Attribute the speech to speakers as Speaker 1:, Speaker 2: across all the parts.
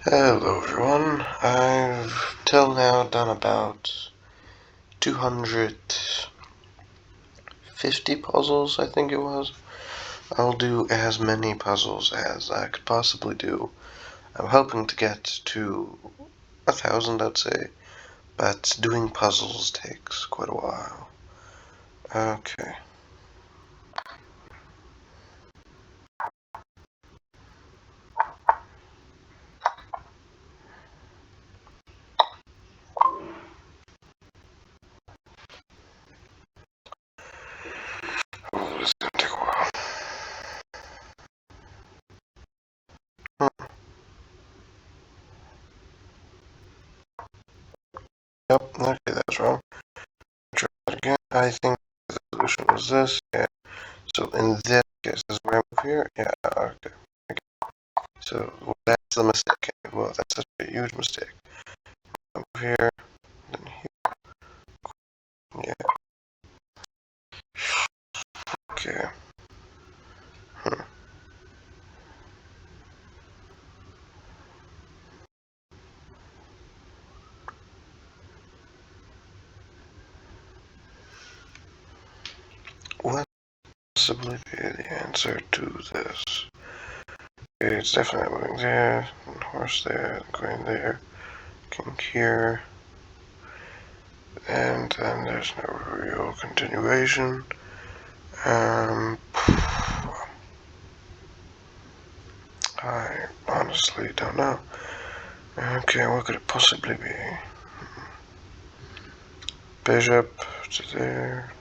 Speaker 1: Hello everyone, I've till now done about 250 puzzles, I think it was. I'll do as many puzzles as I could possibly do. I'm hoping to get to 1,000, I'd say, but doing puzzles takes quite a while. Okay. Oh, this is gonna take a while. Yep, okay, that's wrong. Try that again. I think the solution was this, yeah. So in this case, this is where I move here? Yeah, okay. So that's the mistake. Well, that's such a huge mistake. Over here, then here. Yeah. Okay. Hmm. What possibly be the answer to this? Okay, it's definitely moving there, and horse there, going there, king here, and then there's no real continuation. I honestly don't know. Okay, what could it possibly be? Bishop to there,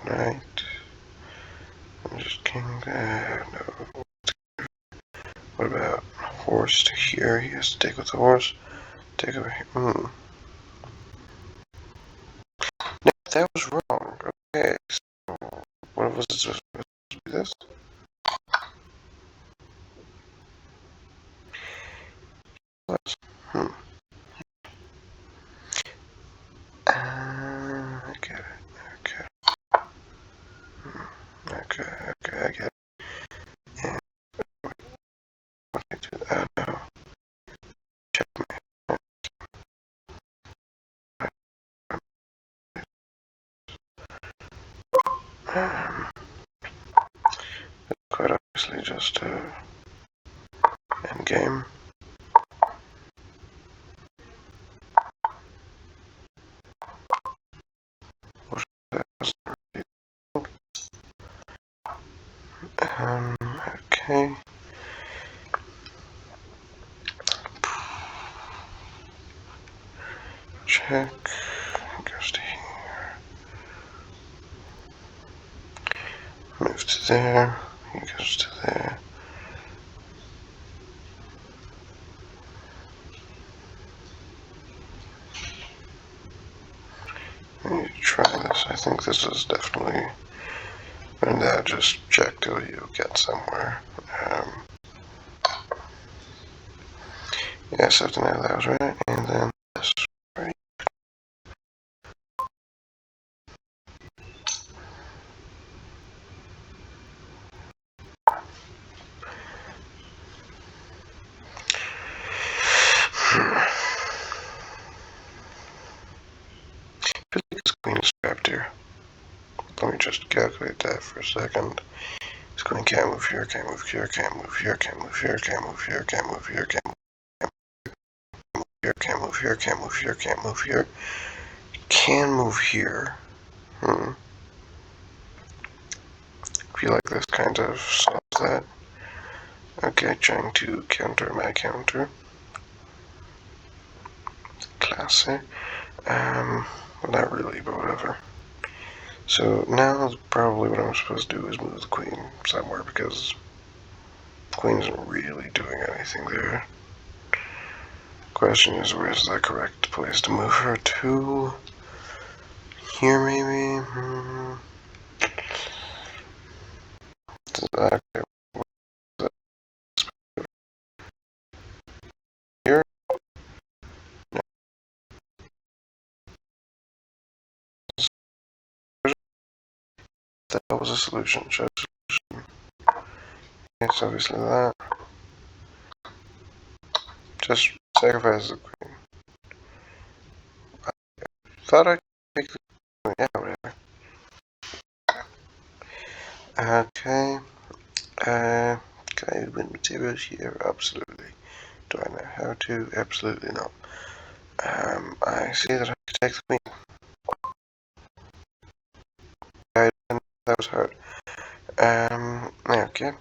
Speaker 1: knight, and just king there. No. What about horse to here? He has to take with the horse. Take over here. No, that was wrong. Okay, so what was it supposed to be this? What? Hmm. I get it. Okay. Okay, I get it. And what do I do? No. Checkmate. Um, quite obviously just end game. Okay. Check. Goes to here. Move to there. He goes to there. I need to try this. I think this is definitely. And just check till you get somewhere. Yeah, 79, that was right. And then this right. This queen is trapped here. Let me just calculate that for a second. This queen can't move here, can't move here, can't move here, can't move here, can't move here, can't move here, can't move here, can't move here, can't move here, can't move here. Can move here. I feel like this kind of solves that. Okay, trying to counter my counter. Classy. Well, not really, but whatever. So now probably what I'm supposed to do is move the queen somewhere because the queen isn't really doing anything there. Question is, where's the correct place to move her to? Here, maybe? Okay, here? That was a solution. Show solution. It's obviously that. just sacrifice the queen. I thought I could take the queen. Yeah, whatever. Okay. Can I win materials here? Absolutely. Do I know how to? Absolutely not. I see that I can take the queen. That was hard. Okay.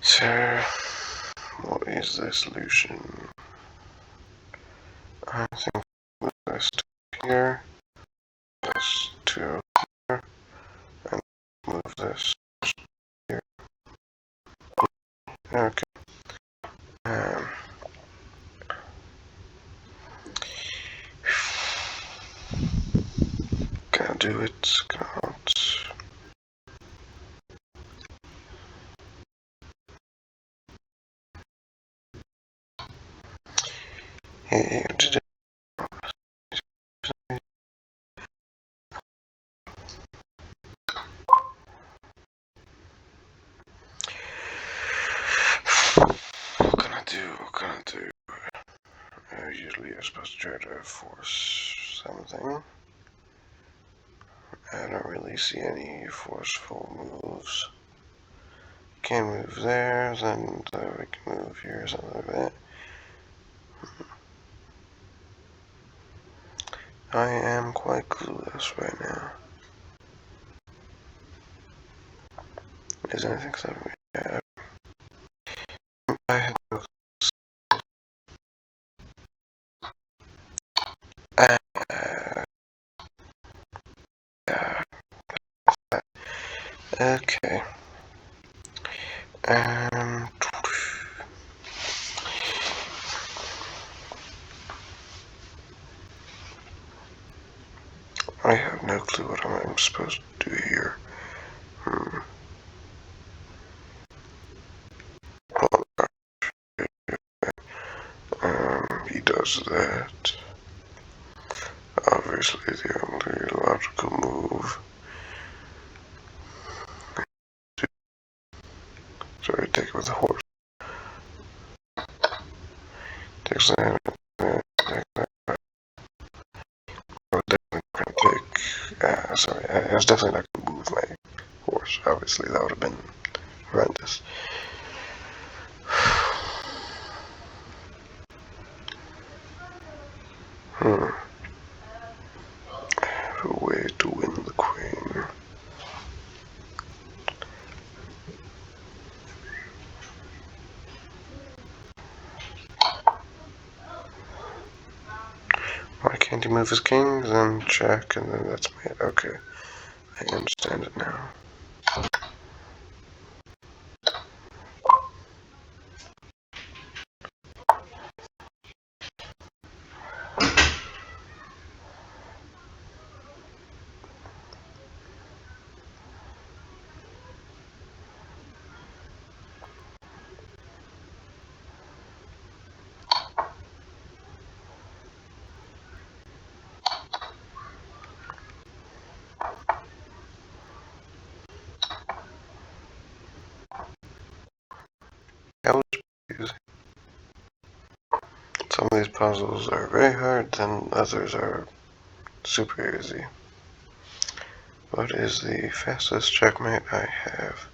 Speaker 1: So, what is the solution? I think move this to here, this to here, and move this here. Okay. Can I do it? Can't. Hey, today. What can I do? What can I do? Usually you're supposed to try to force something. I don't really see any forceful moves. Can't move there, then we can move here, something like that. I am quite clueless right now. Is anything something? Yeah, I had no. Okay. I have no clue what I'm supposed to do here. He does that. Obviously, the only logical move. Sorry, take it with the horse. Takes that. Sorry, I was definitely not going to move my horse. Obviously, that would have been horrendous. A way to win the queen. Why can't he move his king? Then check, and then that's mate. Okay, I understand it now. That was easy. Some of these puzzles are very hard, then others are super easy. What is the fastest checkmate I have?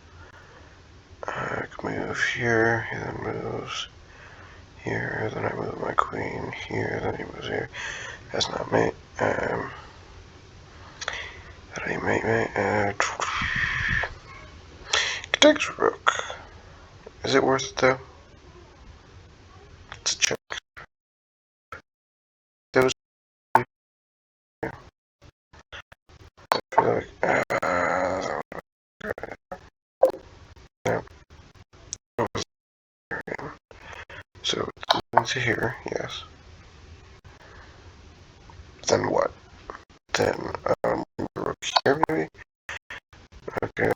Speaker 1: I can move here, he then moves here, then I move my queen here, then he moves here. That's not mate. How do you mate? Takes rook. Is it worth it though? Let's check. There was. I feel like. No. So it's into here, yes. Then what? Then rook here maybe. Okay.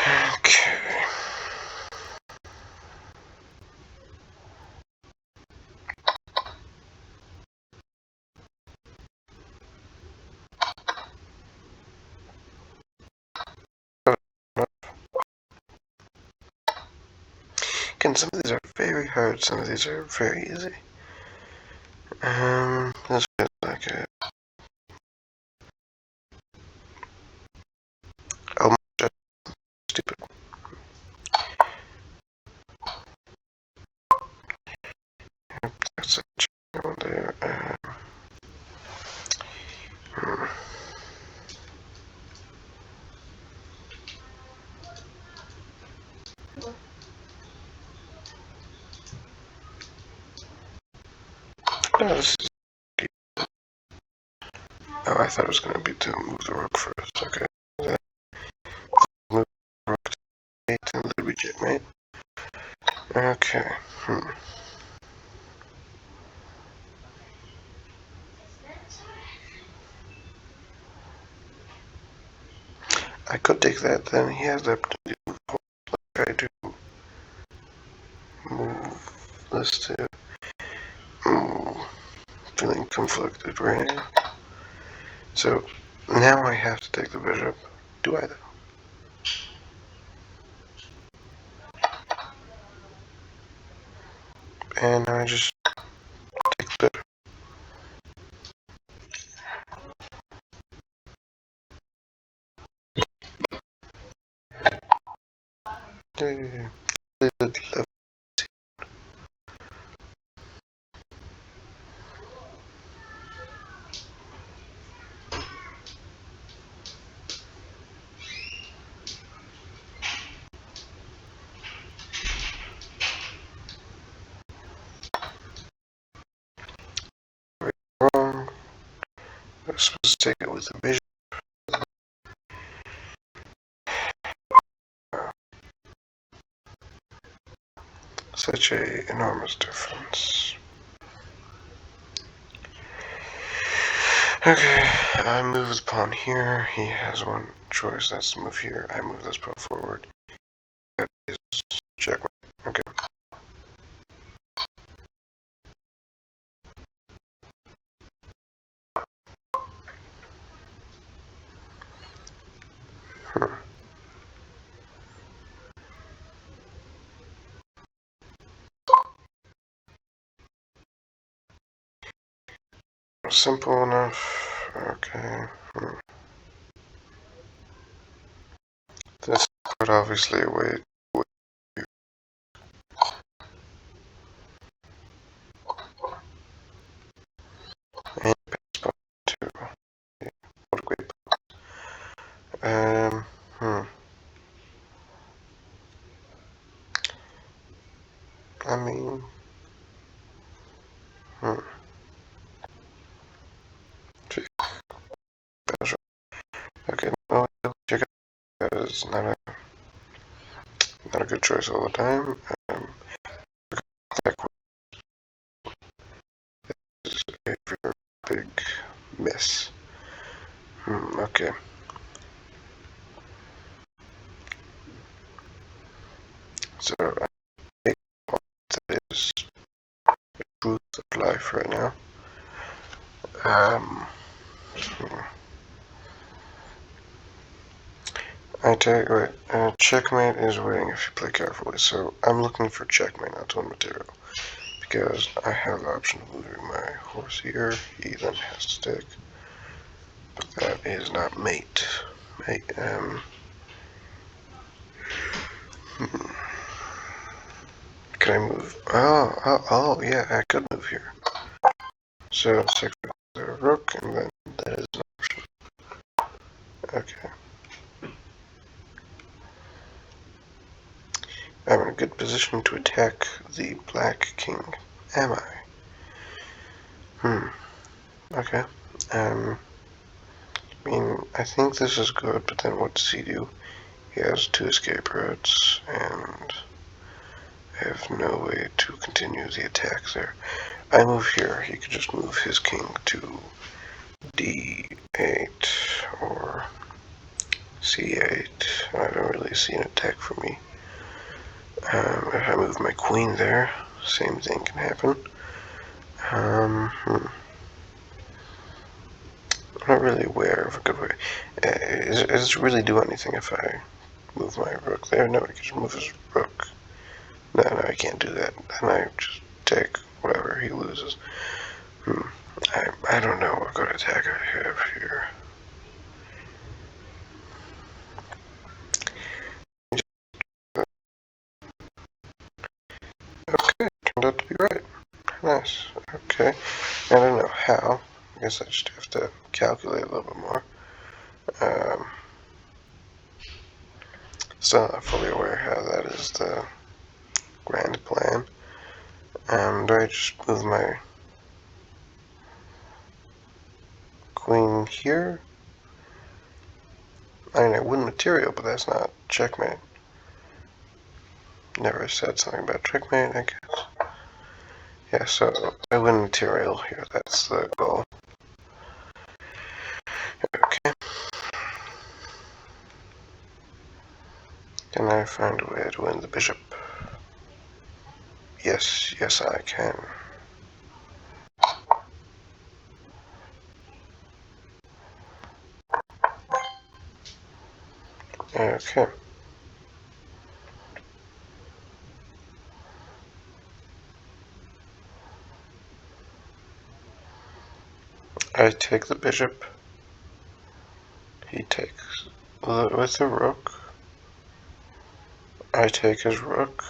Speaker 1: Okay. Again, some of these are very hard, some of these are very easy. This is like a... Oh, stupid. That's a chicken one there. No, this is... Oh, I thought it was going to be to move the rook first. Okay. Move the rook to 8 and Louis checkmate. Okay. I could take that, then he has the opportunity to try to move this to... feeling conflicted right now. So, now I have to take the bishop. Do I, though? And I just take the bishop. Wrong. I was supposed to take it with the bishop. Such a enormous difference. Okay, I move his pawn here. He has one choice, that's to move here. I move this pawn forward. That is checkmate. Okay. Simple enough. Okay. This would obviously wait. And pass to what a great. I mean, okay, no, check it. That is not a good choice all the time. That is a very big miss. Okay. So I think that is the truth of life right now. I take wait. Checkmate is waiting if you play carefully. So I'm looking for checkmate, not on material, because I have the option of moving my horse here. He then has to take, but that is not mate. Mate. Can I move? Oh, yeah, I could move here. So take the rook, and then that is an option. Okay. I'm in a good position to attack the black king. Am I? Okay. I mean, I think this is good, but then what does he do? He has 2 escape routes, and I have no way to continue the attack there. I move here, he could just move his king to d8 or c8. I don't really see an attack for me. If I move my queen there, same thing can happen. I'm not really aware of a good way. Does it really do anything if I move my rook there? No, he can just move his rook. No, I can't do that. Then I just take whatever he loses. I don't know what good attack I have here. Okay, turned out to be right. Nice. Okay. I don't know how. I guess I just have to calculate a little bit more. Still not fully aware how that is the grand plan. Do I just move my queen here? I mean, I win material, but that's not checkmate. Never said something about checkmate, I guess. Yeah, so I win material here. That's the goal. Okay. Can I find a way to win the bishop? Yes, yes I can. Okay. I take the bishop. He takes with the rook. I take his rook.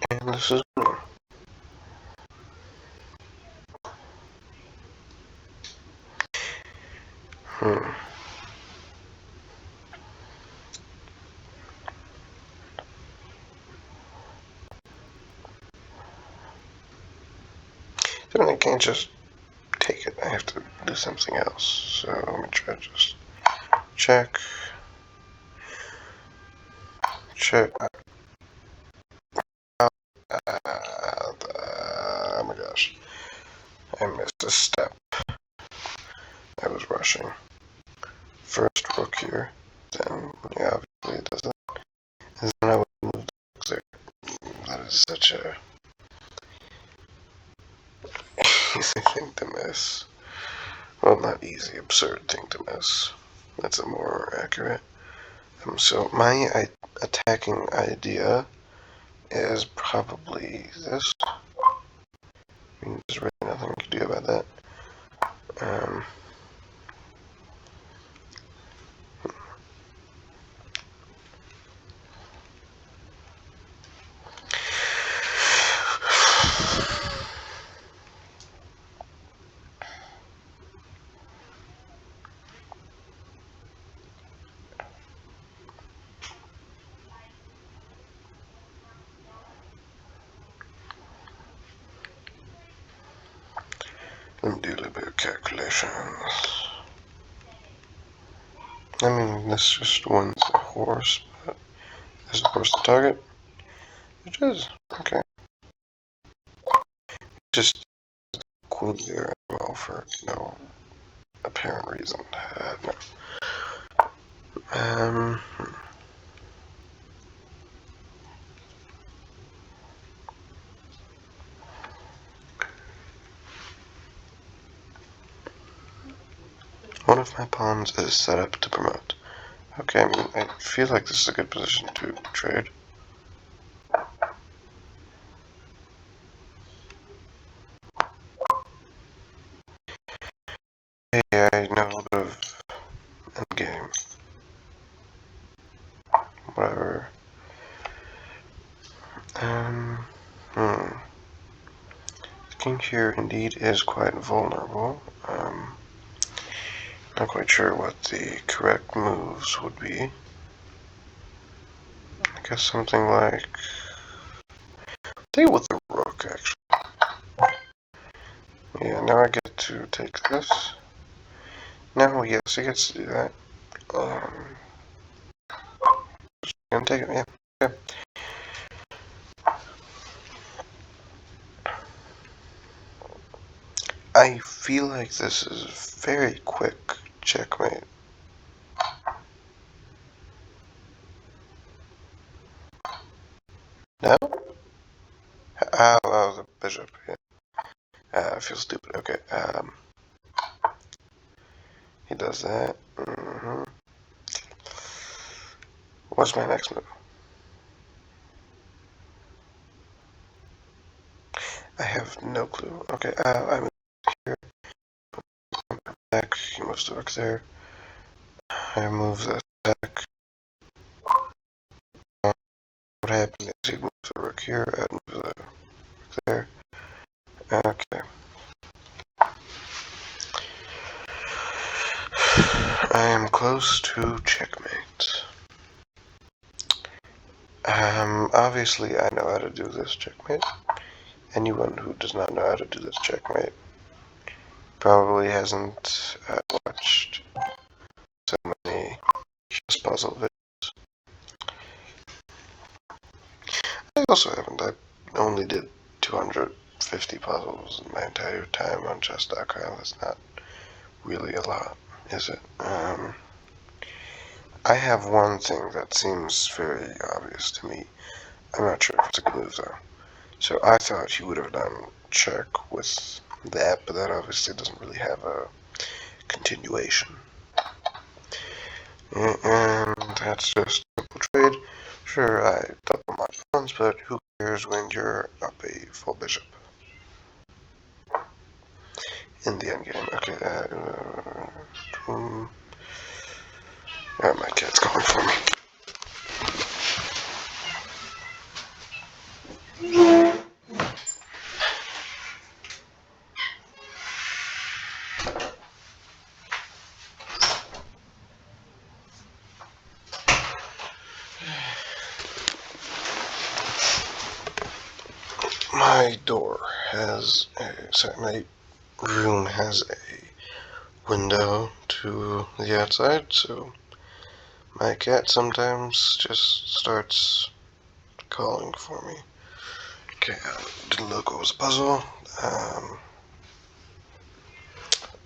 Speaker 1: And this is blue. Then I can't just take it. I have to do something else. So let me try to just check. Check. Oh my gosh. I missed a step. I was rushing. First rook here. Then, yeah, obviously it does that. And then I would move the rook there. That is such a easy thing to miss. Well, not easy, absurd thing to miss. That's a more accurate. So my attacking idea is probably this. I mean, there's really nothing I can do about that. Let me do a little bit of calculations. I mean, this just wins the horse, but is the horse the target? It is. Okay. Just queen there as well for no apparent reason. No. Um. One of my pawns is set up to promote. Okay, I mean, I feel like this is a good position to trade. Yeah, I know a little bit of endgame. Whatever. The king here indeed is quite vulnerable. Not quite sure what the correct moves would be. I guess something like... Stay with the rook, actually. Yeah, now I get to take this. Now, yes, he gets to do that. Just gonna take it, yeah. Okay. I feel like this is very quick checkmate. No? Oh, the bishop, yeah. I feel stupid. Okay, he does that. What's my next move? I have no clue. Okay, I move here. Back. He moves to rook there. I move this back. What happens is he moves the rook here. I move the rook there. Okay. I am close to checkmate. Obviously I know how to do this checkmate. Anyone who does not know how to do this checkmate probably hasn't watched so many chess puzzle videos. I also haven't. I only did 250 puzzles in my entire time on chess.com. That's not really a lot, is it? I have one thing that seems very obvious to me. I'm not sure if it's a good move though. So I thought he would have done check with that, but that obviously doesn't really have a continuation. And that's just simple trade. Sure, I double my pawns, but who cares when you're up a full bishop? In the endgame. Okay, my cat's calling for me. My door has my room has a window to the outside, so my cat sometimes just starts calling for me. Okay, didn't look what was a puzzle.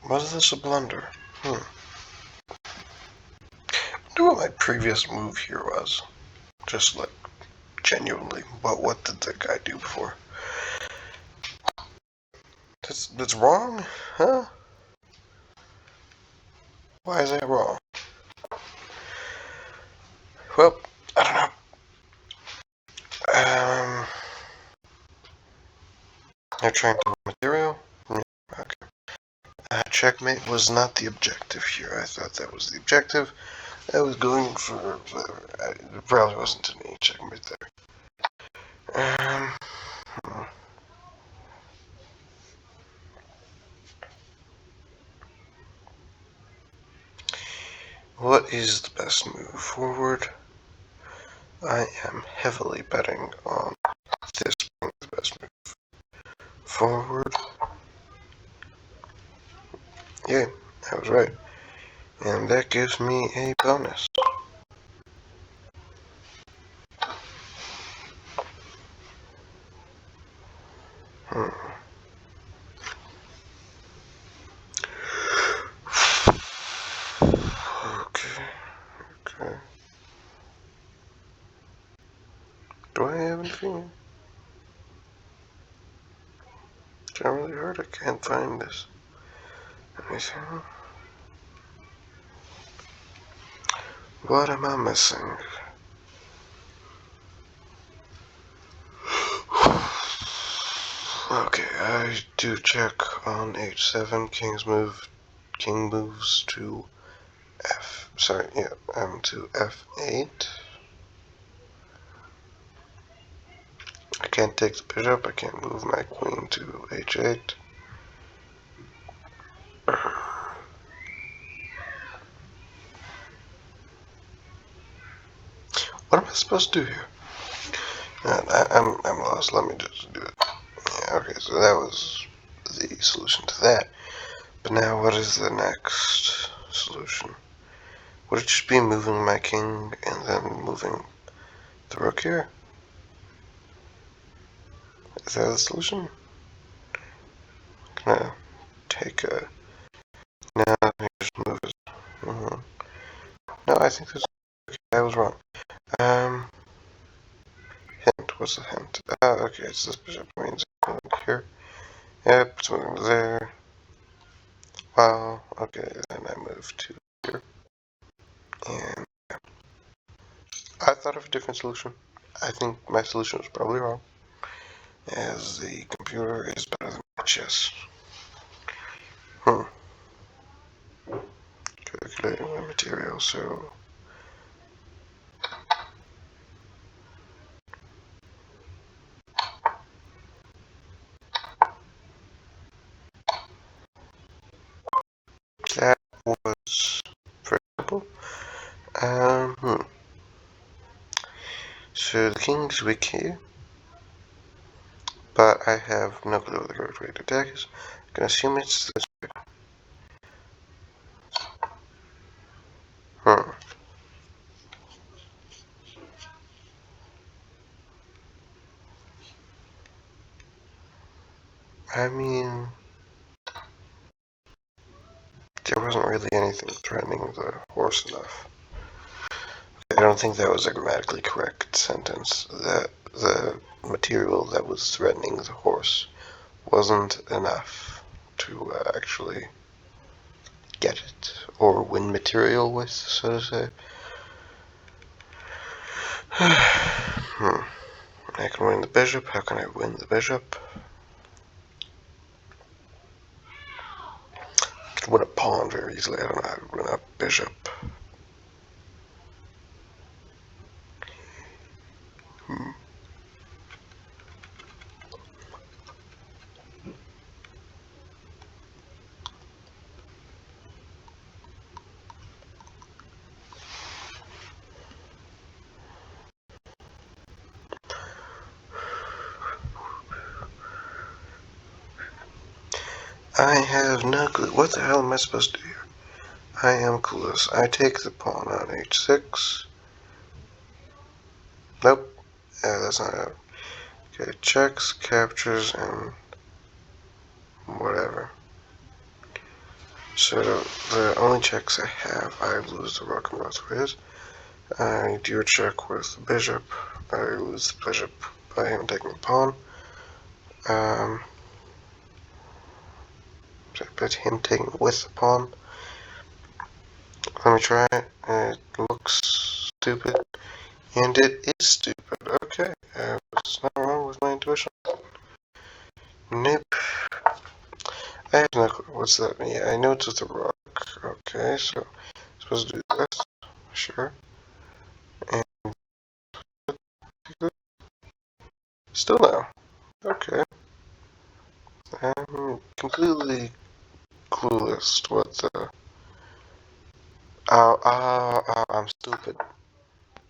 Speaker 1: Was this a blunder? I wonder what my previous move here was. Just like genuinely, what did the guy do before? That's wrong, huh? Why is that wrong? Well, I don't know. They're trying to win material. Yeah, okay. Checkmate was not the objective here. I thought that was the objective. I was going for whatever. It probably wasn't any checkmate there. What is the best move forward? I am heavily betting on this being the best move forward. Yeah, I was right. And that gives me a bonus. Okay. Do I have anything? Can't really hurt. I can't find this. Anything? What am I missing? Okay, I do check on h7. King moves to to f8. I can't take the bishop. I can't move my queen to h8. What am I supposed to do here? I'm lost. Let me just do it. Yeah, okay, so that was the solution to that. But now what is the next solution? Would it just be moving my king and then moving the rook here? Is that the solution? Can I take a... No, I think I just move it. No, I think this... Okay, I was wrong. Hint, what's the hint? Okay, it's this bishop means here. Yep, it's moving there. Wow, okay, then I move to here. And I thought of a different solution. I think my solution was probably wrong, as the computer is better than my chess. Calculating my material, so that was very simple. Um, hmm. So the king's weak here, but I have no clue what the correct way to attack is. I'm gonna assume it's this way. Hmm. I mean, there wasn't really anything threatening the horse enough. I don't think that was a grammatically correct sentence. That the material that was threatening the horse wasn't enough to actually get it or win material with, so to say. I can win the bishop. How can I win the bishop? I can win a pawn very easily. I don't know how to win a bishop. I have no clue. What the hell am I supposed to do here? I am clueless. I take the pawn on h6. Nope. That's not it. Okay, checks, captures, and whatever. So the only checks I have, I lose the rook in both ways. I do a check with the bishop. I lose the bishop by him taking the pawn. But him taking with the pawn. Let me try it. It looks stupid. And it is stupid. Okay. What's not wrong with my intuition? Nope. I have no clue. What's that? Yeah, I know it's with the rook. Okay, so I'm supposed to do this. Sure. And still no. Okay. I'm completely clueless what the... I'm stupid.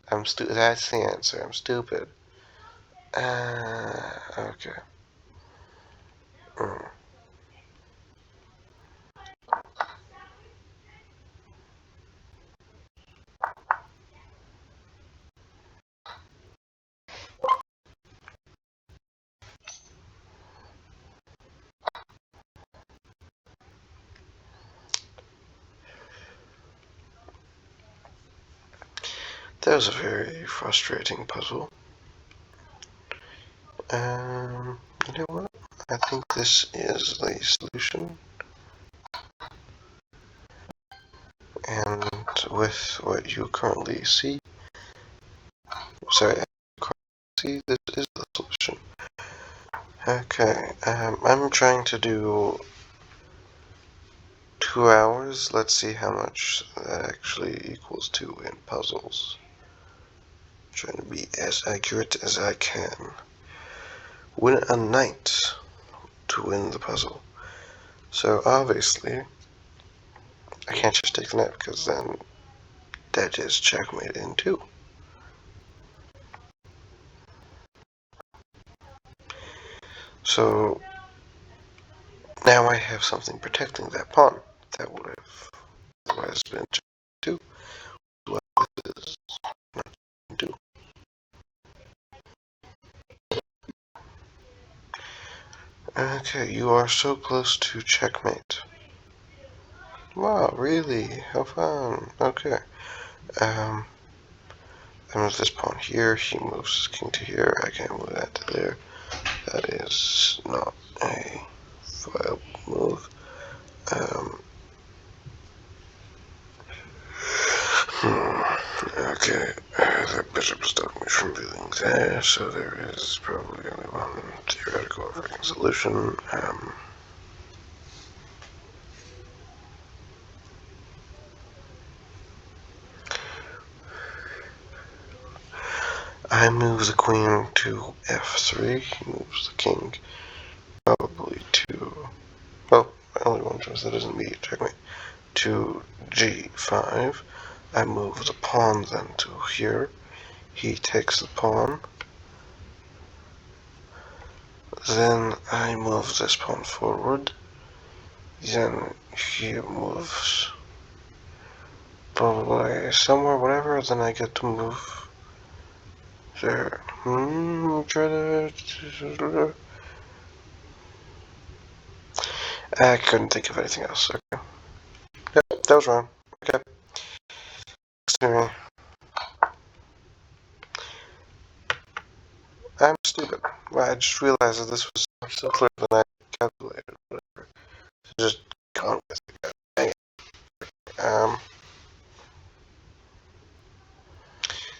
Speaker 1: I'm stupid. That's the answer. I'm stupid. Okay. Mm. That was a very frustrating puzzle. You know what? I think this is the solution. And with what you currently see, sorry, see, this is the solution. Okay, I'm trying to do 2 hours. Let's see how much that actually equals to in puzzles. I'm trying to be as accurate as I can. Win a knight to win the puzzle. So obviously, I can't just take the knight because then that is checkmate in 2. So now I have something protecting that pawn that would have otherwise been checkmate 2. What is not 2? Okay, you are so close to checkmate. Wow, really? How fun. Okay. I move this pawn here. He moves his king to here. I can't move that to there. That is not a viable move. Okay. That bishop so there is probably only one theoretical freaking solution. I move the queen to f3. He moves the king probably to, well, only one choice that isn't me, checkmate, to g5. I move the pawn then to here. He takes the pawn. Then I move this pawn forward. Then he moves probably somewhere, whatever. Then I get to move there. I couldn't think of anything else. Okay. Yep, that was wrong. Okay. Next I'm stupid. Well, I just realized that this was simpler than I calculated. Whatever. Just gone with it. Dang it.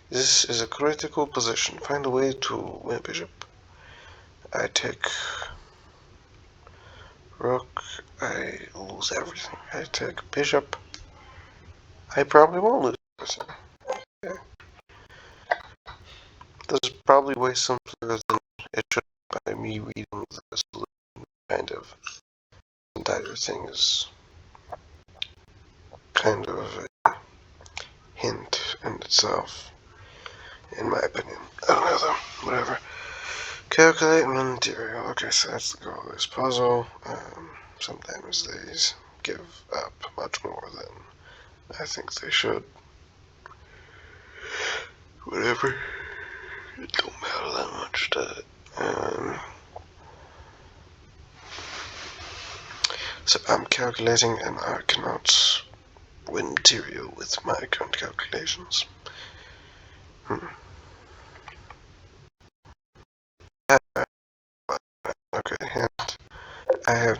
Speaker 1: This is a critical position. Find a way to win bishop. I take rook. I lose everything. I take bishop. I probably won't lose everything. Okay. This is probably way simpler than it should by me reading the solution. Kind of. The entire thing is kind of a hint in itself, in my opinion. I don't know though. Whatever. Calculate material. Okay, so that's the goal of this puzzle. Sometimes these give up much more than I think they should. Whatever. It don't matter that much, does it? So I'm calculating and I cannot win material with my current calculations. Okay, hint. I had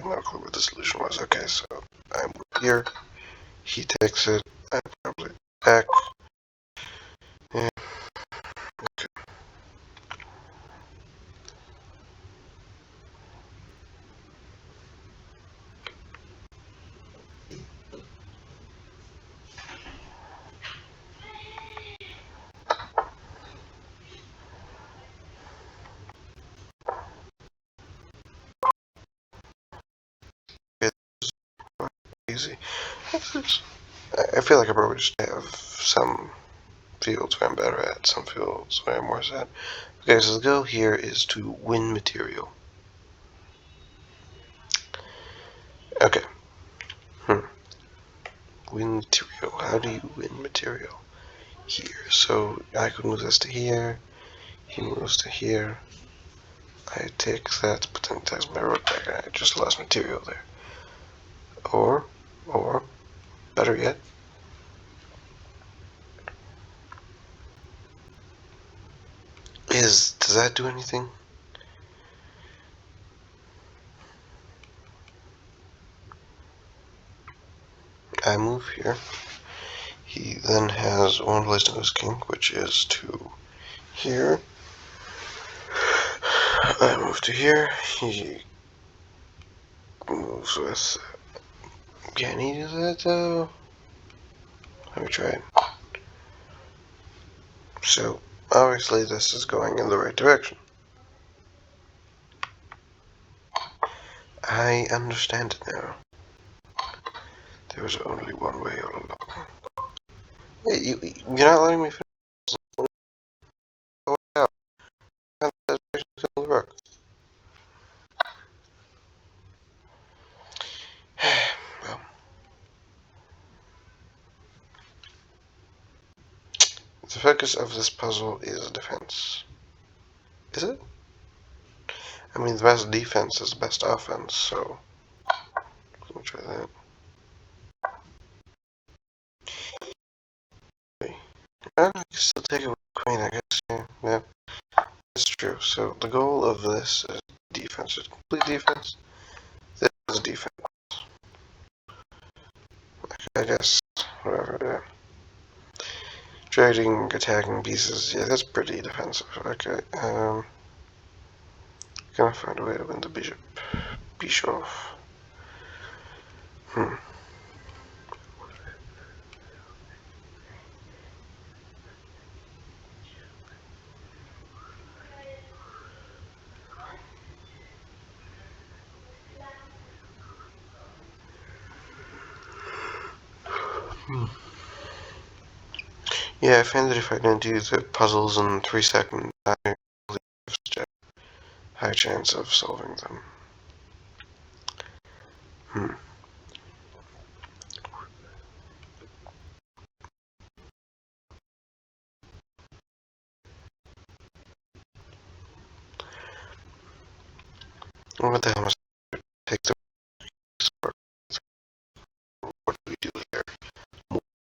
Speaker 1: no clue what the solution was. Okay, so I'm here. He takes it. I probably back. Yeah. Okay. It's easy. I feel like I probably just have some fields where I'm better at, some fields where I'm worse at. Okay, so the goal here is to win material. Okay. Win material. How do you win material? Here. So I could move this to here. He moves to here. I take that, but then takes my rook back, and I just lost material there. Or, better yet, does that do anything? I move here. He then has one place to move his king, which is to here. I move to here. He moves with. Can he do that though? Let me try it. So obviously this is going in the right direction. I understand it now. There was only one way all along. Hey, you're not letting me finish. Oh, yeah. That's gonna work. Well, the focus of this puzzle is defense. Is it? I mean, the best defense is the best offense, so let me try that. I can still take it with queen, I guess. Yeah, that's true. So the goal of this is defense. It's complete defense. This is defense. I guess, whatever. Trading, attacking pieces. Yeah, that's pretty defensive. Okay. Gonna find a way to win the bishop. Bischoff. Hmm. Yeah, I find that if I don't do the puzzles in 3 seconds, I have such a high chance of solving them. Hmm. What the hell must I take the sword? What do we do here?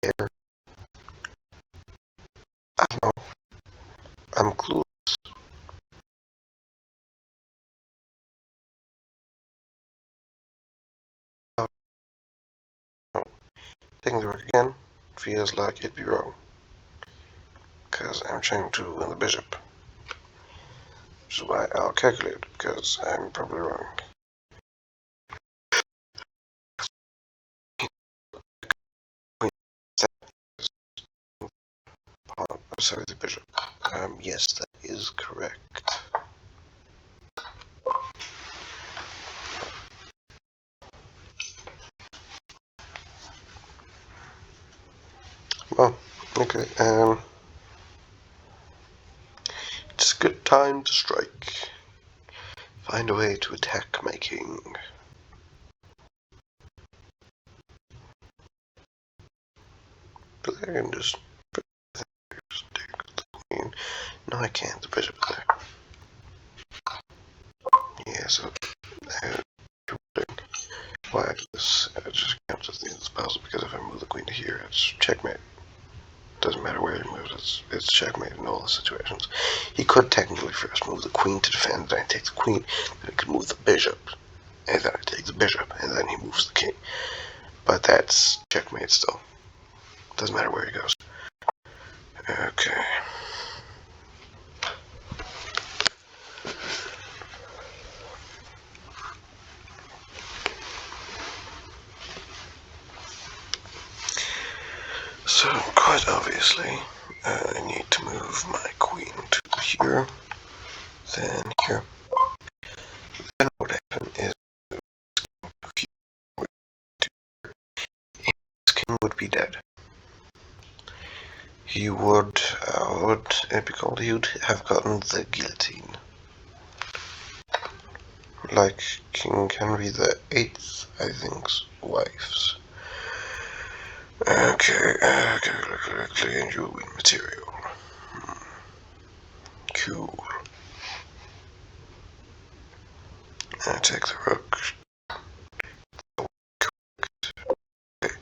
Speaker 1: Here? I don't know. I'm clueless. Oh, no. Taking the rook again feels like it'd be wrong. Because I'm trying to win the bishop. Which is why I'll calculate, because I'm probably wrong. Sorry, the bishop. Yes, that is correct. Well, okay, it's a good time to strike. Find a way to attack my king. But I can just take the queen. No, I can't. The bishop is there. Yeah, so why I do this? It just counts as the end of this puzzle because if I move the queen to here, it's checkmate. Doesn't matter where he moves, it's checkmate in all the situations. He could technically first move the queen to defend, then I take the queen, then he could move the bishop, and then I take the bishop, and then he moves the king. But that's checkmate still. Doesn't matter where he goes. Okay. So, quite obviously, I need to move my queen to here, then here. Then what would happen is his king would be dead. He would, what it be called? He would have gotten the guillotine. Like King Henry the Eighth, I think's wives. Okay, correctly, and you win material. Cool. I take the rook. Okay.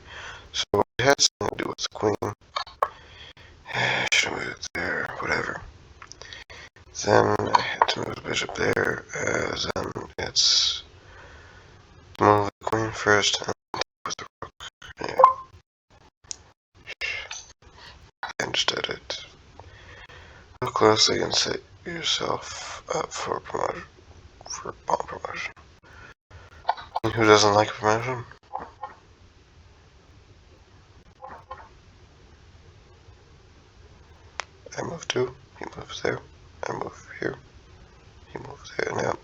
Speaker 1: So it has something to do with the queen. Should I move it there? Whatever. Then I had to move the bishop there. Then it's move the queen first and with the rook. Yeah. I understood it. Look closely and set yourself up for promotion. For pawn promotion. Who doesn't like promotion? I move two. He moves there. I move here. He moves there. Now,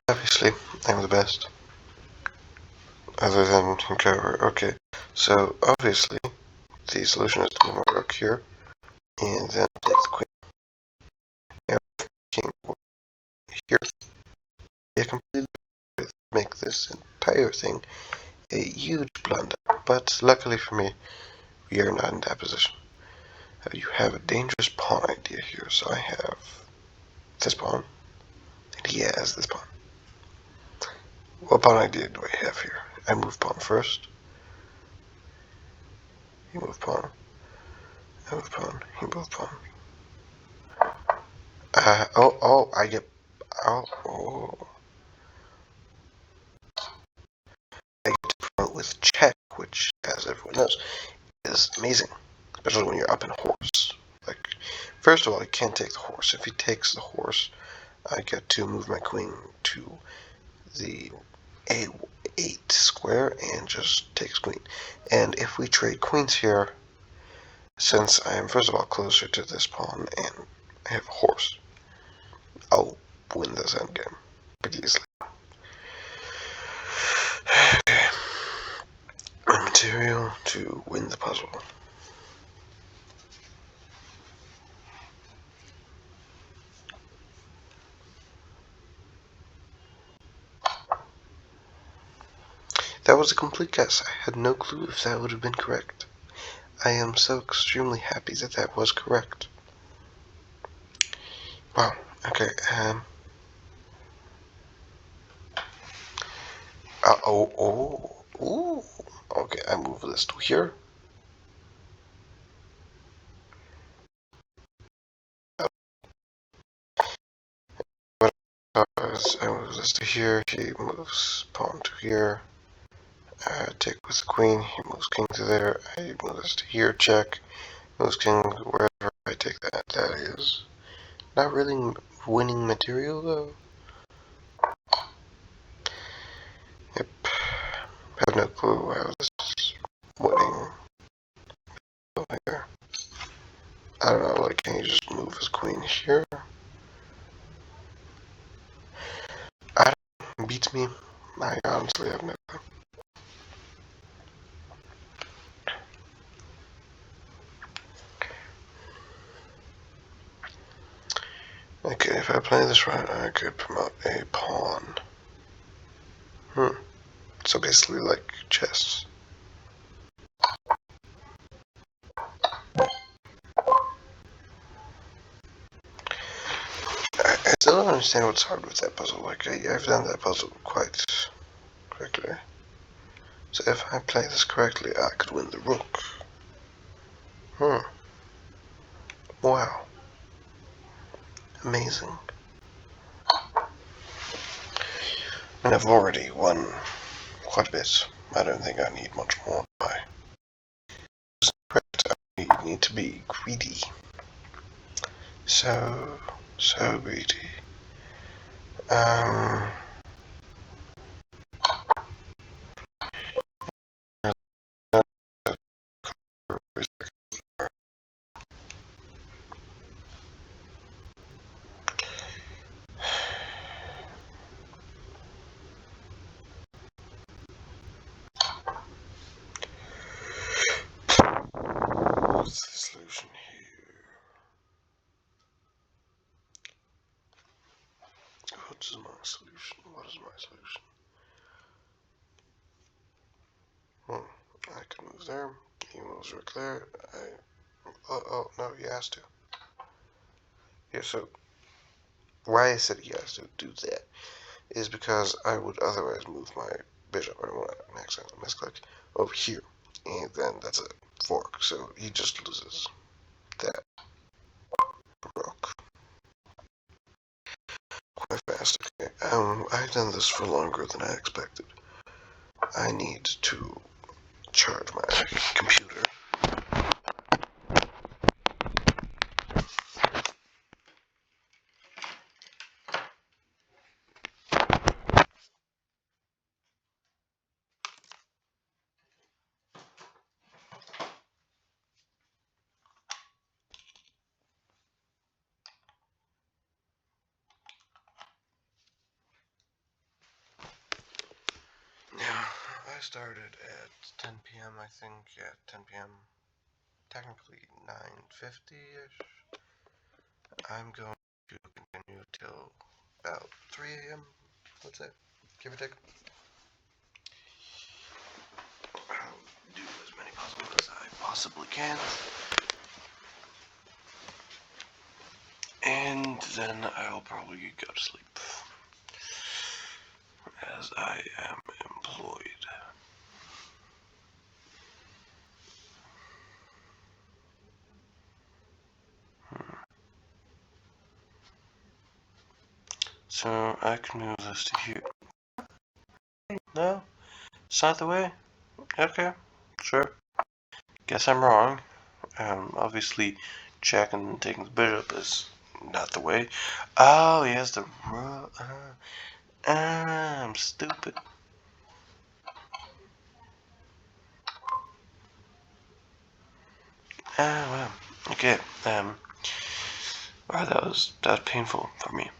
Speaker 1: obviously, I'm the best. Other than clever. Okay. So, obviously, the solution is to move my rook here. And then take the queen. Now, king here. I completely make this entire thing a huge blunder. But luckily for me, we are not in that position. You have a dangerous pawn idea here. So I have this pawn. And he has this pawn. What pawn idea do I have here? I move pawn first. He moved pawn. I move pawn. He moved pawn. I get. Oh. I get to with check, which, as everyone knows, is amazing, especially when you're up in horse. Like, first of all, he can't take the horse. If he takes the horse, I get to move my queen to the A8 square and just take his queen. And if we trade queens here, since I am first of all closer to this pawn and I have a horse, I'll win this endgame pretty easily. Okay. Material to win the puzzle. That was a complete guess. I had no clue if that would have been correct. I am so extremely happy that that was correct. Wow. Okay. Ooh. Okay, I move this to here. I move this to here. He moves pawn to here. Take with the queen. He moves king to there. I move this to here. Check. Moves king wherever. I take that. That is not really winning material though. Yep. I have no clue how this is winning. Here. I don't know, like, can he just move his queen here? I don't, beats me. I honestly have no clue. Okay, if I play this right, I could promote a pawn. So basically like chess. I still don't understand what's hard with that puzzle. Like, I've done that puzzle quite quickly. So if I play this correctly, I could win the rook. Wow. Amazing. And I've already won quite a bit. I don't think I need much more. I need to be greedy. So greedy. What's the solution here? What is my solution? What is my solution? I can move there. He moves right there. Oh, no, he has to. Yeah, so why I said he has to do that is because I would otherwise move my bishop, I don't want to accidentally misclick, over here. And then that's a fork, so he just loses that rook quite fast. Okay, I've done this for longer than I expected. I need to charge my computer. Yeah, I started at 10 p.m. I think, yeah, 10 p.m. Technically 9:50-ish. I'm going to continue till about 3 a.m. What's that? Give or take. I'll do as many puzzles as I possibly can. And then I'll probably go to sleep. As I am employed. So I can move this to here. No? It's not the way? Okay, sure. Guess I'm wrong. Obviously, check and taking the bishop is not the way. Oh, he has the. I'm stupid. Well, okay. Wow, that was painful for me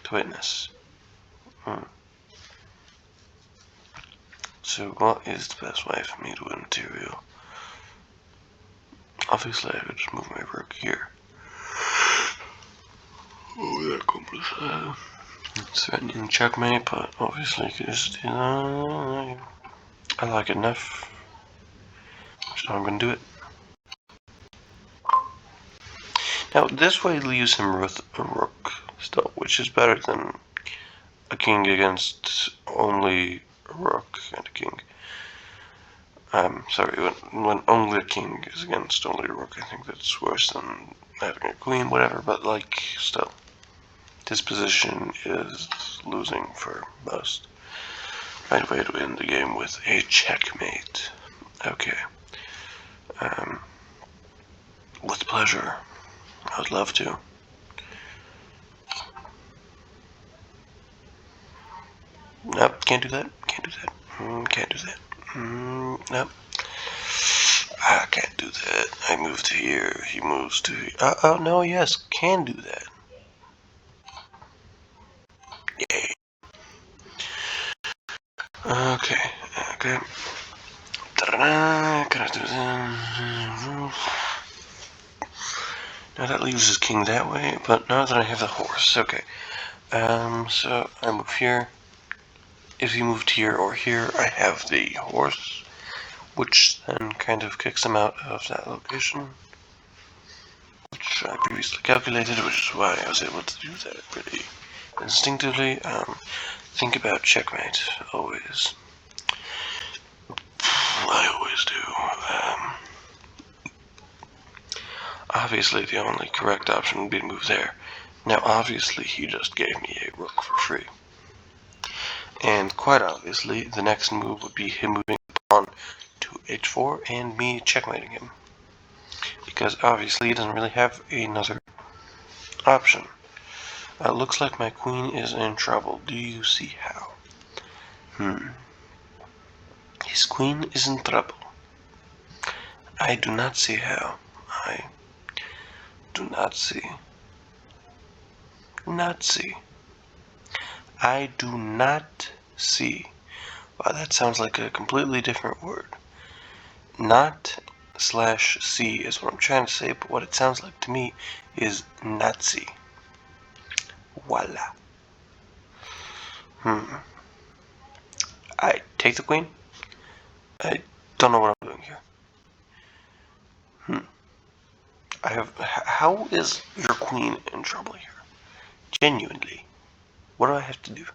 Speaker 1: to witness. So, what is the best way for me to win material? Obviously, I could just move my rook here. Oh, that accomplishes threatening checkmate, but obviously, you could just do that. I like it enough, so I'm gonna do it. Now, this way leaves him with a rook still, which is better than a king against only a rook and a king. Sorry, when only a king is against only a rook, I think that's worse than having a queen, whatever, but like, still. This position is losing for most. Right way to end the game with a checkmate. Okay. With pleasure. I would love to. Nope, can't do that. Can't do that. Can't do that. Nope. I can't do that. I move to here. He moves to here. Oh, no, yes, can do that. Yay. Okay. Okay. Ta-da-da. Can I do that? Now that leaves his king that way, but now that I have the horse. Okay. So I move here. If he moved here or here, I have the horse, which then kind of kicks him out of that location, which I previously calculated, which is why I was able to do that pretty instinctively. Think about checkmate, always. I always do. Obviously, the only correct option would be to move there. Now, obviously, he just gave me a rook for free. And quite obviously, the next move would be him moving the pawn to h4 and me checkmating him. Because obviously he doesn't really have another option. Looks like my queen is in trouble. Do you see how? His queen is in trouble. I do not see how. I do not see. Not see. I do not see. Wow, that sounds like a completely different word. Not slash see is what I'm trying to say, but what it sounds like to me is Nazi. Voila. I take the queen. I don't know what I'm doing here. How is your queen in trouble here? Genuinely. What do I have to do?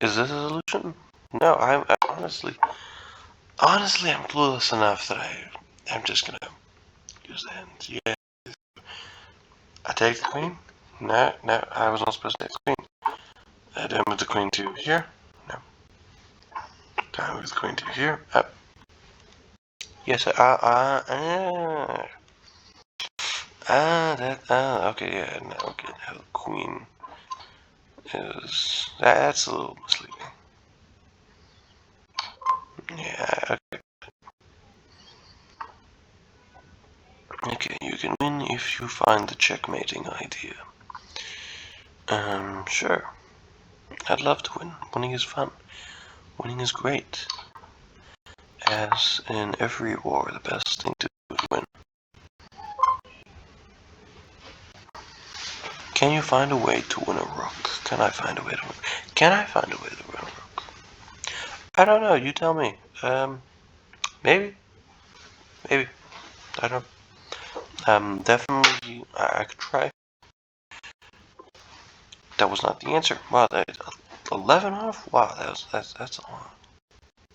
Speaker 1: Is this a solution? No, I'm honestly, I'm clueless enough that I'm just gonna use the hands. Yeah. I take the queen? No, I was not supposed to take the queen. I then move the queen to here. No. I move the queen to here. Up. Yes, okay, yeah, no, okay, now the queen is, that's a little misleading. Yeah, okay. Okay, you can win if you find the checkmating idea. Sure. I'd love to win. Winning is fun. Winning is great. As in every war, the best thing to do is win. Can you find a way to win a rook? Can I find a way to win? Can I find a way to win a rook? I don't know. You tell me. Maybe. Maybe. I don't know. Definitely, I could try. That was not the answer. Wow, that 11 off? Wow, that's a lot.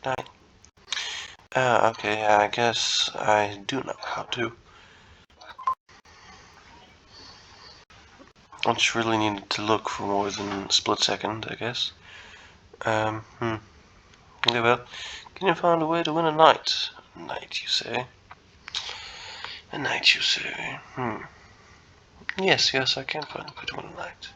Speaker 1: 9. Okay, I guess I do know how to. I just really needed to look for more than a split second, I guess. Yeah. Okay, well, can you find a way to win a knight? A knight, you say? A knight, you say? Yes, I can find a way to win a knight.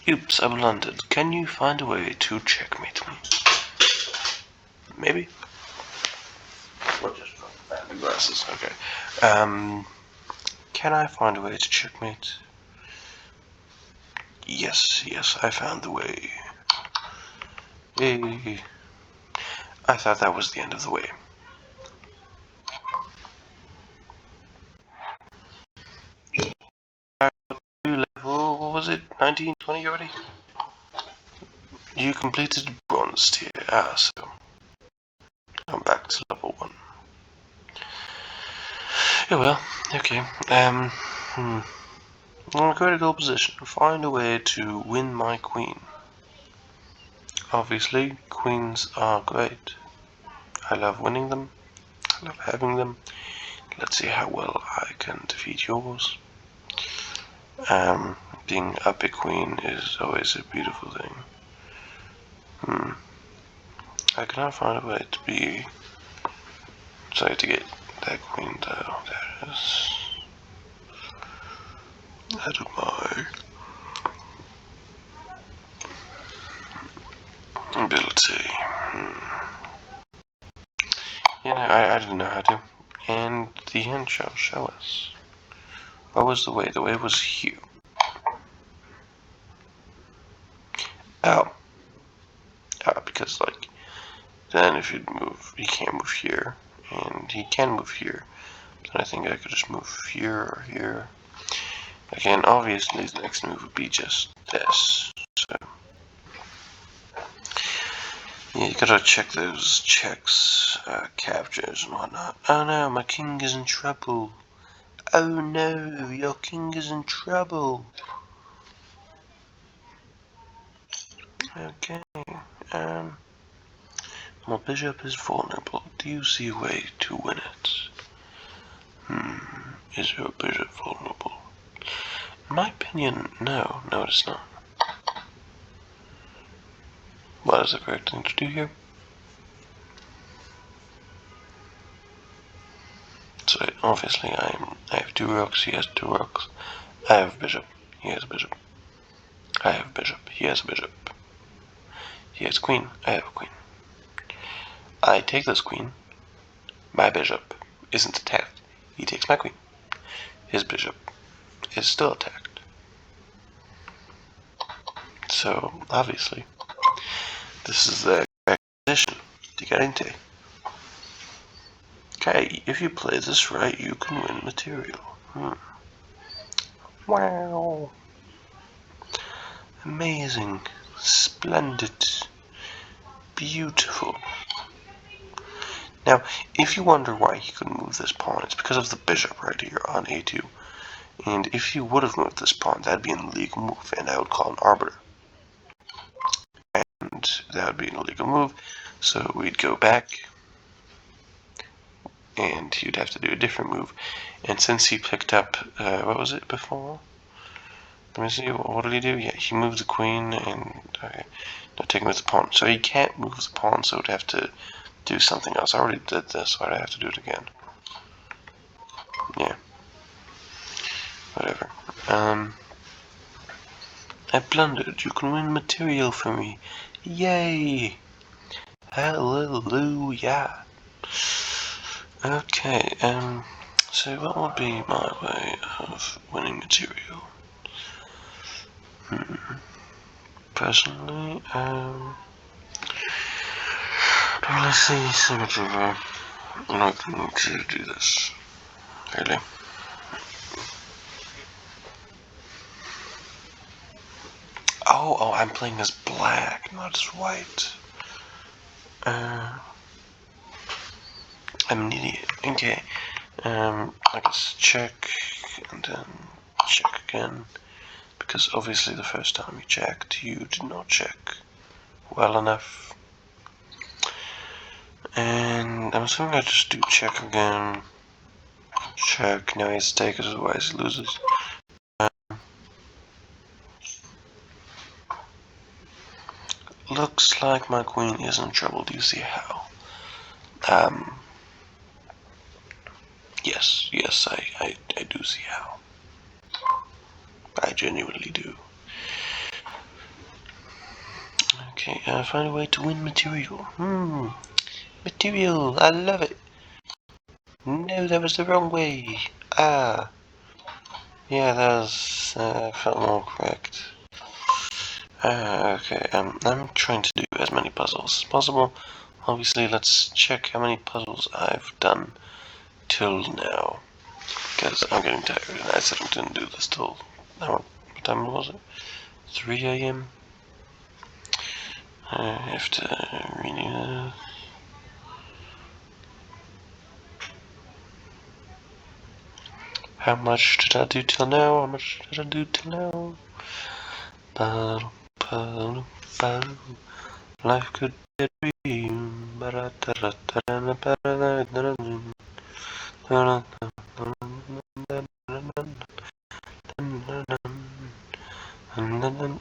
Speaker 1: Oops, I blundered. Can you find a way to checkmate me? Maybe? What just found the glasses? Okay. Can I find a way to checkmate? Yes, I found the way. Yay. I thought that was the end of the way. Level, what was it? 19, 20 already? You completed bronze tier. So I'm back to level 1. Yeah, well, okay. I'm in a critical position. Find a way to win my queen. Obviously, queens are great. I love winning them. I love having them. Let's see how well I can defeat yours. Being a big queen is always a beautiful thing. I cannot find a way to be... Sorry, to get that queen though. There it is. That of my ability. I didn't know how to. And the hint shall show us. What was the way? The way was here. Oh. Because, like, then if you'd move, he can't move here. And he can move here. Then I think I could just move here or here. Again, obviously the next move would be just this. So, yeah, you gotta check those checks, captures and whatnot. Oh no, my king is in trouble. Oh no, your king is in trouble. Okay, my bishop is vulnerable. Do you see a way to win it? Is your bishop vulnerable? In my opinion, no, it's not. What is the correct thing to do here? So obviously I have 2 rooks, he has 2 rooks. I have a bishop, he has a bishop. I have a bishop, he has a bishop. He has a queen, I have a queen. I take this queen, my bishop isn't attacked. He takes my queen. His bishop is still attacked. So obviously this is the correct position to get into. Okay, if you play this right, you can win material. Wow. Amazing. Splendid. Beautiful. Now, if you wonder why he couldn't move this pawn, it's because of the bishop right here on a2. And if he would have moved this pawn, that'd be an illegal move, and I would call an arbiter. And that would be an illegal move, so we'd go back, and he'd have to do a different move. And since he picked up, what was it before? Let me see, what did he do? Yeah, he moved the queen, and, okay, not taking with the pawn. So he can't move the pawn, so he'd have to do something else. I already did this, why do I have to do it again? Yeah. Whatever. I blundered. You can win material for me. Yay! Hallelujah! Okay, so what would be my way of winning material? Personally, let's see, symmetry. I'm not going to do this. Really. Oh, I'm playing as black, not as white. I'm an idiot. Okay. I guess check, and then check again. Because obviously the first time you checked, you did not check well enough. And I'm assuming I just do check again. Check, now he has to take it, otherwise he loses. looks like my queen is in trouble. Do you see how? Yes, I do see how. I genuinely do. Okay, find a way to win material. Material, I love it. No, that was the wrong way. Ah. Yeah, that was, felt more correct. Okay, I'm trying to do as many puzzles as possible. Obviously, let's check how many puzzles I've done till now. Because I'm getting tired, and I said I didn't do this till, what time was it? 3 a.m.? I have to renew. How much did I do till now? How much did I do till now? Life could be a dream.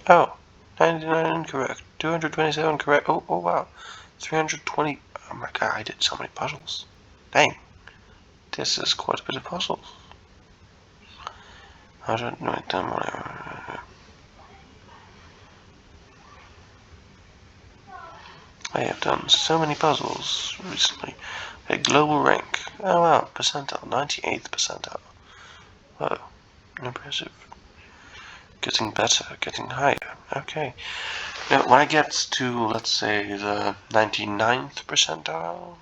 Speaker 1: Oh, 99 incorrect. 227 correct. Oh wow. 320. Oh my god, I did so many puzzles. Dang. This is quite a bit of puzzles. I don't know it done whatever. I have done so many puzzles recently. A global rank. Oh wow, percentile. 98th percentile. Whoa. Impressive. Getting better, getting higher. Okay. Now, when I get to, let's say, the 99th percentile,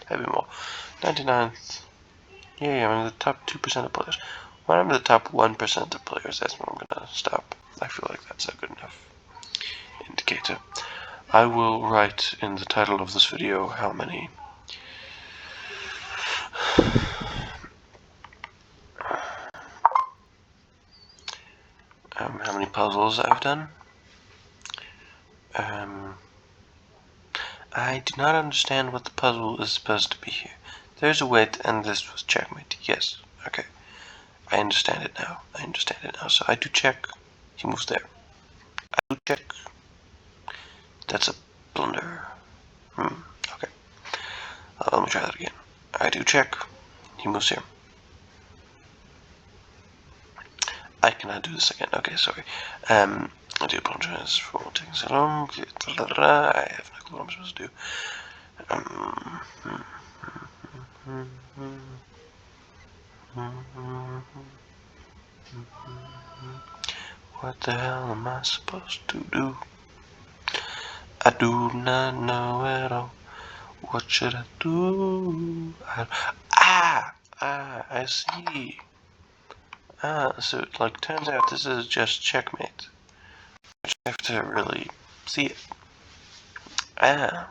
Speaker 1: maybe more. 99th. Yeah, I'm in the top 2% of players. When I'm in the top 1% of players, that's when I'm gonna stop. I feel like that's a good enough indicator. I will write in the title of this video how many puzzles I've done. I do not understand what the puzzle is supposed to be here. There's a way to end this with checkmate. Yes. Okay. I understand it now. I understand it now. So I do check. He moves there. I do check. That's a blunder. Okay. Let me try that again. I do check. He moves here. I cannot do this again. Okay, sorry. I do apologize for taking so long. I have no clue what I'm supposed to do. What the hell am I supposed to do? I do not know at all. What should I do? I see. So it like turns out this is just checkmate. I have to really see it. I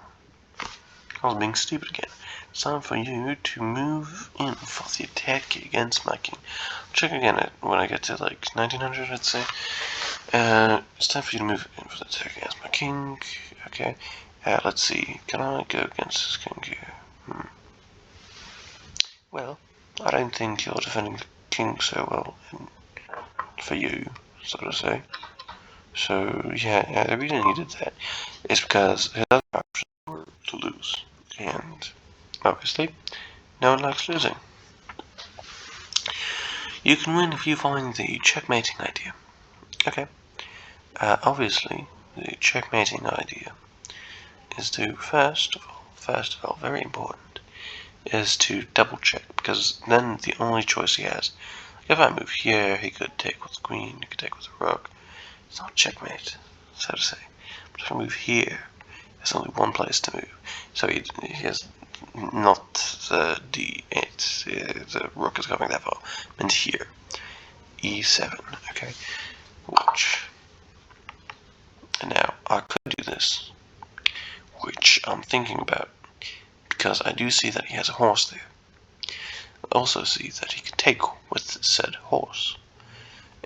Speaker 1: was being stupid again. It's time for you to move in for the attack against my king. I'll check again when I get to like 1900, I'd say. It's time for you to move in for the attack against my king. Okay. Let's see. Can I go against this king here? Well, I don't think you're defending the king so well for you, so to say. So, yeah, the reason he did that is because his other options were to lose. And, obviously, no one likes losing. You can win if you find the checkmating idea. Okay. Obviously, the checkmating idea is to, first of all, very important, is to double check, because then the only choice he has, if I move here, he could take with the queen, he could take with the rook. It's not checkmate, so to say. But if I move here, there's only one place to move. So he has not the d8, the rook is going that far, and here, e7, okay, which, and now I could do this, which I'm thinking about, because I do see that he has a horse there. I also see that he can take with said horse.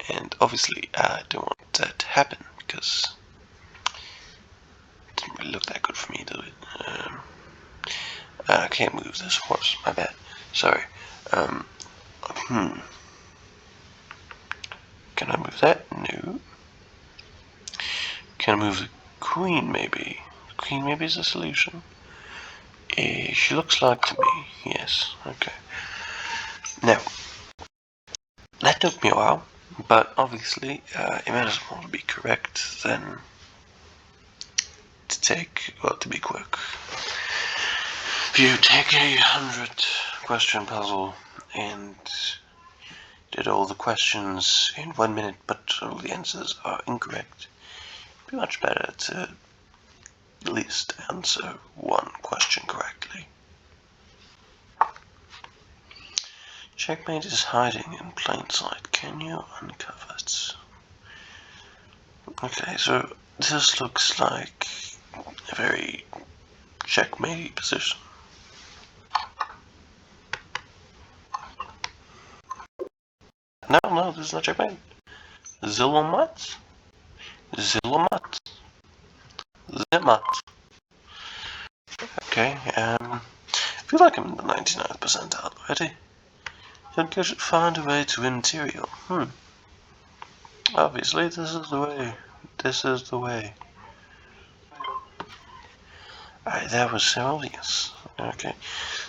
Speaker 1: And obviously I don't want that to happen, because it didn't really look that good for me, did it? I can't move this horse, my bad. Sorry. Can I move that? No. Can I move the queen maybe. Queen maybe is a solution. She looks like to me. Yes. Okay. Now, that took me a while, but obviously it might as well be correct than to be quick. If you take a 100-question puzzle and did all the questions in 1 minute, but all the answers are incorrect, it'd be much better to at least answer one question correctly. Checkmate is hiding in plain sight. Can you uncover it? Okay, so this looks like a very checkmatey position. No, this is not checkmate. Zillamat? Zillamat? Zimmat. Okay, I feel like I'm in the 99th percentile already. Junker should find a way to win material. Obviously, this is the way. This is the way. That was so obvious. Okay,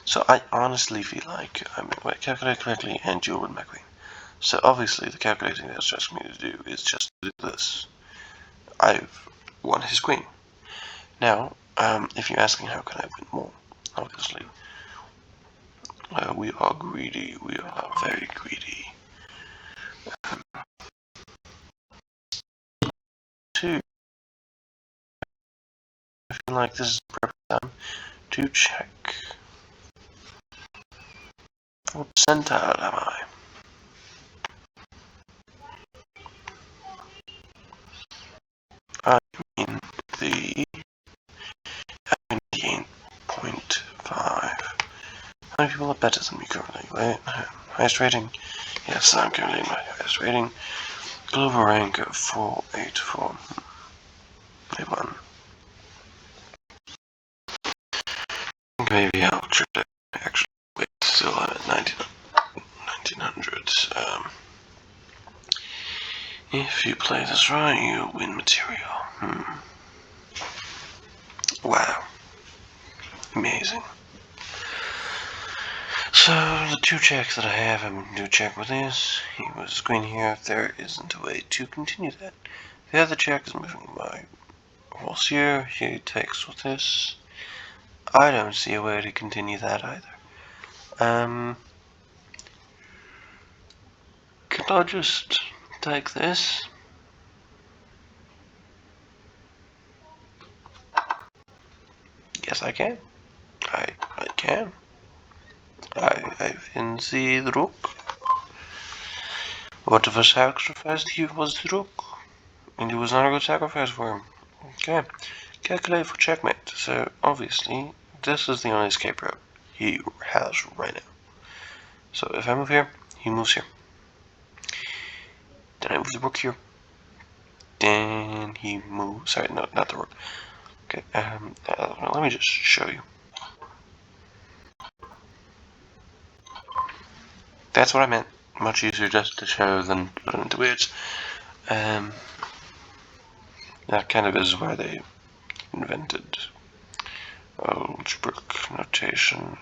Speaker 1: so I honestly feel like I'm going to calculate correctly and duel with my queen. So obviously the calculating that it's asking me to do is just to do this. I've won his queen. Now, if you're asking how can I win more, obviously, we are greedy. We are very greedy. Two, I feel like this is the perfect time to check. What percentile am I? I'm in the 98.5. How many people are better than me currently? Wait, highest rating? Yes, I'm currently in my highest rating. Global rank of 484. I won. Maybe I'll try to actually wait still at 1900. If you play this right, you win material. Wow. Amazing. So, the two checks that I have, I'm going to check with this. He was queen here. There isn't a way to continue that. The other check is moving my horse here. He takes with this. I don't see a way to continue that either. Could I just take this? Yes, I can. I can. I can see the rook. What if I sacrificed he was the rook? And it was not a good sacrifice for him. Okay. Calculate for checkmate. So obviously this is the only escape route he has right now. So if I move here, he moves here. Then I move the rook here. Then he moves. Sorry, no, not the rook. Okay. Let me just show you. That's what I meant. Much easier just to show than put it into words. That kind of is why they invented algebraic notation.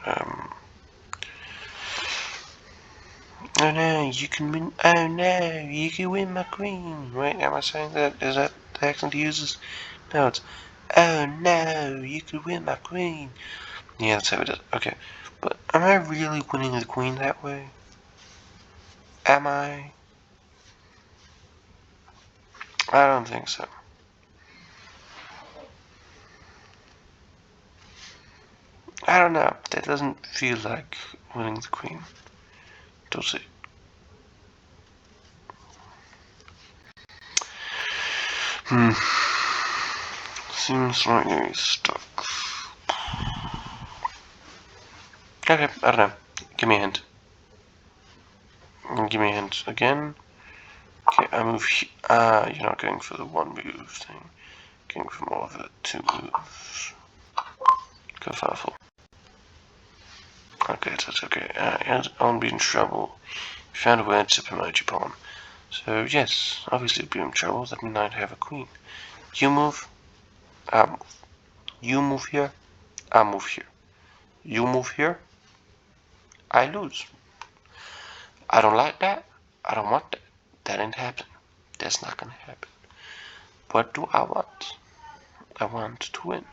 Speaker 1: Oh no, you can win. Oh no, you can win my queen. Wait, am I saying that? Is that the accent he uses? No, it's oh no, you could win my queen. Yeah, that's how it is. Okay, but am I really winning the queen that way? Am I? I don't think so. I don't know. That doesn't feel like winning the queen. Does it? Seems like he's stuck. Okay, I don't know. Give me a hint. Give me a hint again. Okay, I move. You're not going for the one move thing. Going for more of a two moves. Kerfuffle. Okay, that's okay. I'll be in trouble. You found a way to promote your pawn. So yes, obviously be in trouble. That means I'd have a queen. You move. I move. You move here, I move here. You move here, I lose. I don't like that. I don't want that. That ain't happening. That's not gonna happen. What do I want? I want to win.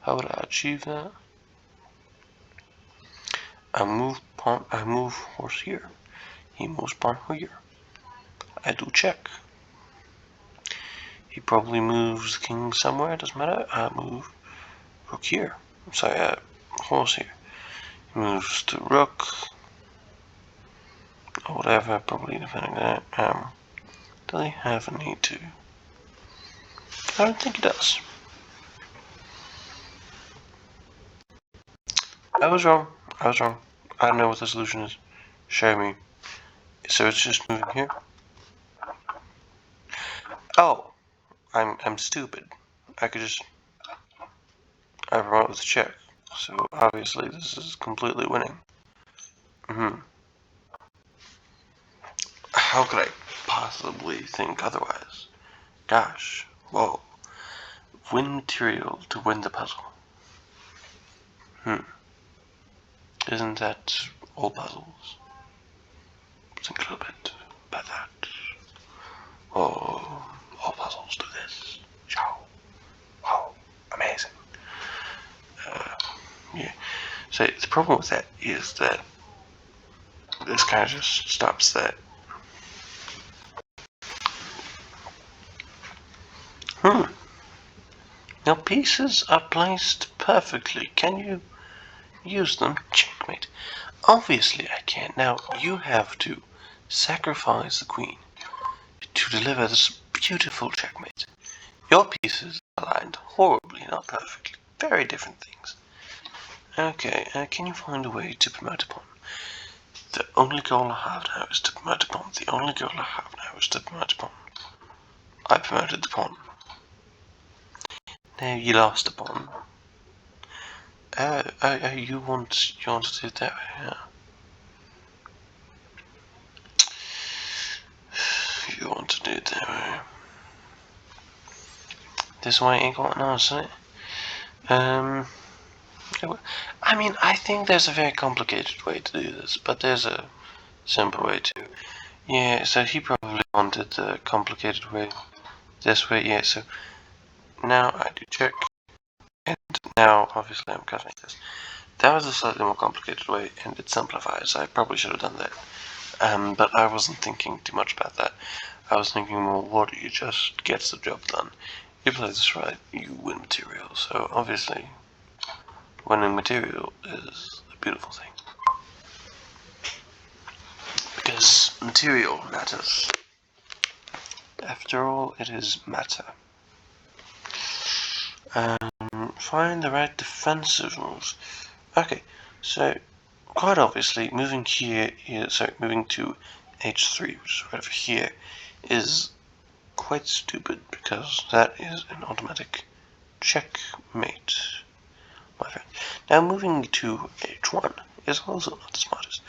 Speaker 1: How would I achieve that? I move pawn. I move horse here. He moves pawn here. I do check. He probably moves king somewhere. Doesn't matter. I move rook here. I'm sorry, horse here. He moves to rook or whatever. Probably depending on that. Does he have a need to? I don't think he does. I was wrong. I was wrong. I don't know what the solution is. Show me. So it's just moving here. Oh, I'm stupid. I could just I promote with a check. So obviously this is completely winning. How could I possibly think otherwise? Gosh, whoa. Win material to win the puzzle. Isn't that all puzzles? Think a little bit about that. Oh, all puzzles do this. Wow, amazing. Yeah. So the problem with that is that this kind of just stops that. Now pieces are placed perfectly. Can you use them? Checkmate. Obviously I can. Now you have to sacrifice the queen to deliver this beautiful checkmate. Your pieces are aligned horribly, not perfectly. Very different things. Okay, can you find a way to promote a pawn? The only goal I have now is to promote a pawn. The only goal I have now is to promote a pawn. I promoted the pawn. Now you lost a pawn. You want to do it that way, yeah. You want to do it that way. This way ain't got no, isn't it? I mean, I think there's a very complicated way to do this, but there's a simple way too. Yeah, so he probably wanted the complicated way. This way, yeah, so now I do check, and now obviously I'm cutting this. That was a slightly more complicated way, and it simplifies. I probably should have done that. But I wasn't thinking too much about that. I was thinking more, what you just gets the job done. You play this right, you win material. So obviously, winning material is a beautiful thing. Because material matters. After all, it is matter. Find the right defensive moves. Okay, so quite obviously, moving moving to h3, which is right over here, is quite stupid because that is an automatic checkmate, my friend. Now moving to h1 is also not the smartest.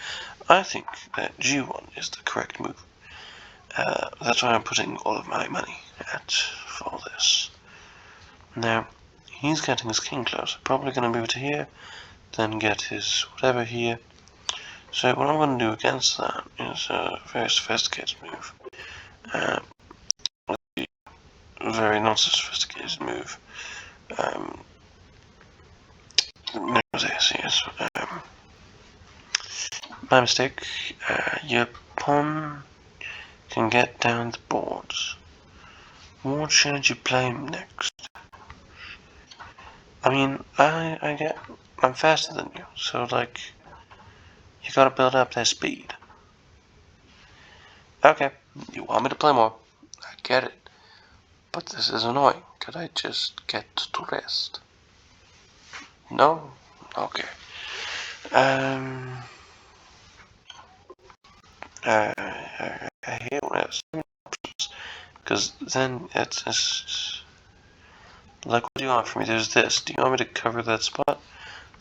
Speaker 1: I think that g1 is the correct move. That's why I'm putting all of my money at for this. Now, he's getting his king close. Probably going to move to here, then get his whatever here. So what I'm going to do against that is a very sophisticated move. Very not so sophisticated move. No, this is my mistake. Your pawn can get down the board. What should you play next? I mean, I'm faster than you, so like, you gotta build up that speed. Okay, you want me to play more? I get it. But this is annoying. Could I just get to rest? No? Okay. I hate when I have so many options, because then it's just like, what do you want from me? There's this. Do you want me to cover that spot?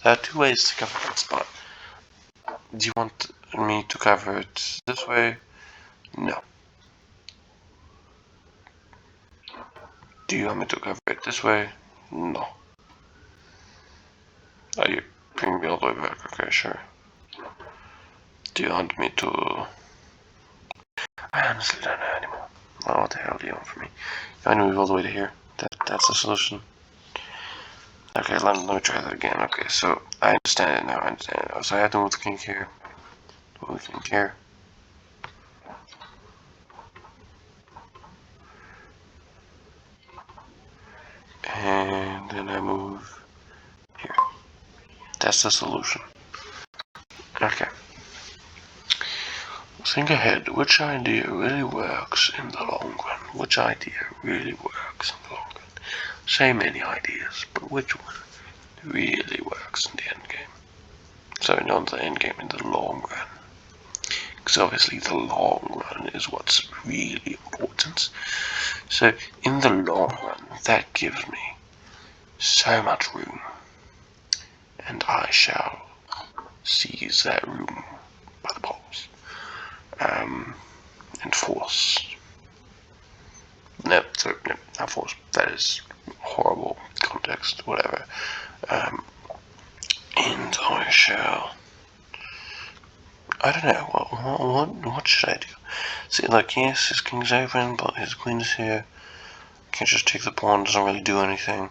Speaker 1: There are two ways to cover that spot. Do you want me to cover it this way? No. Do you want me to cover it this way? No. Are you bringing me all the way back? Okay, sure. Do you want me to... I honestly don't know anymore. Well, what the hell do you want from me? You want to move all the way to here? That's the solution. Okay, let me try that again. Okay, so I understand it now. I understand it now. So I have to move the king here. Move the king here. And then I move here. That's the solution. Okay. Think ahead. Which idea really works in the long run? Which idea really works in the long run? So many ideas, but which one really works in the end game? So not the end game, in the long run. Because obviously the long run is what's really important. So in the long run, that gives me so much room. And I shall seize that room by the balls. And force. No, not force. That is horrible context, whatever. And I shall... I don't know, what should I do? See, like, yes, his king's open, but his queen's here. Can't just take the pawn, doesn't really do anything.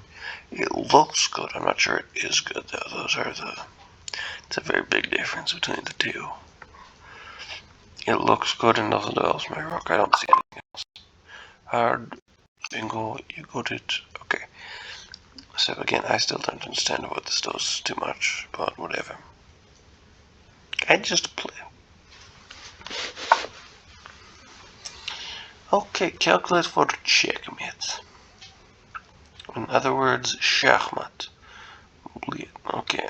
Speaker 1: It looks good, I'm not sure it is good, though. It's a very big difference between the two. It looks good and nothing else may rock. I don't see anything else. Hard, bingo, you got it. Okay. So again, I still don't understand what this does too much, but whatever. I just play. Okay, calculate for checkmate. In other words, schachmat. Okay,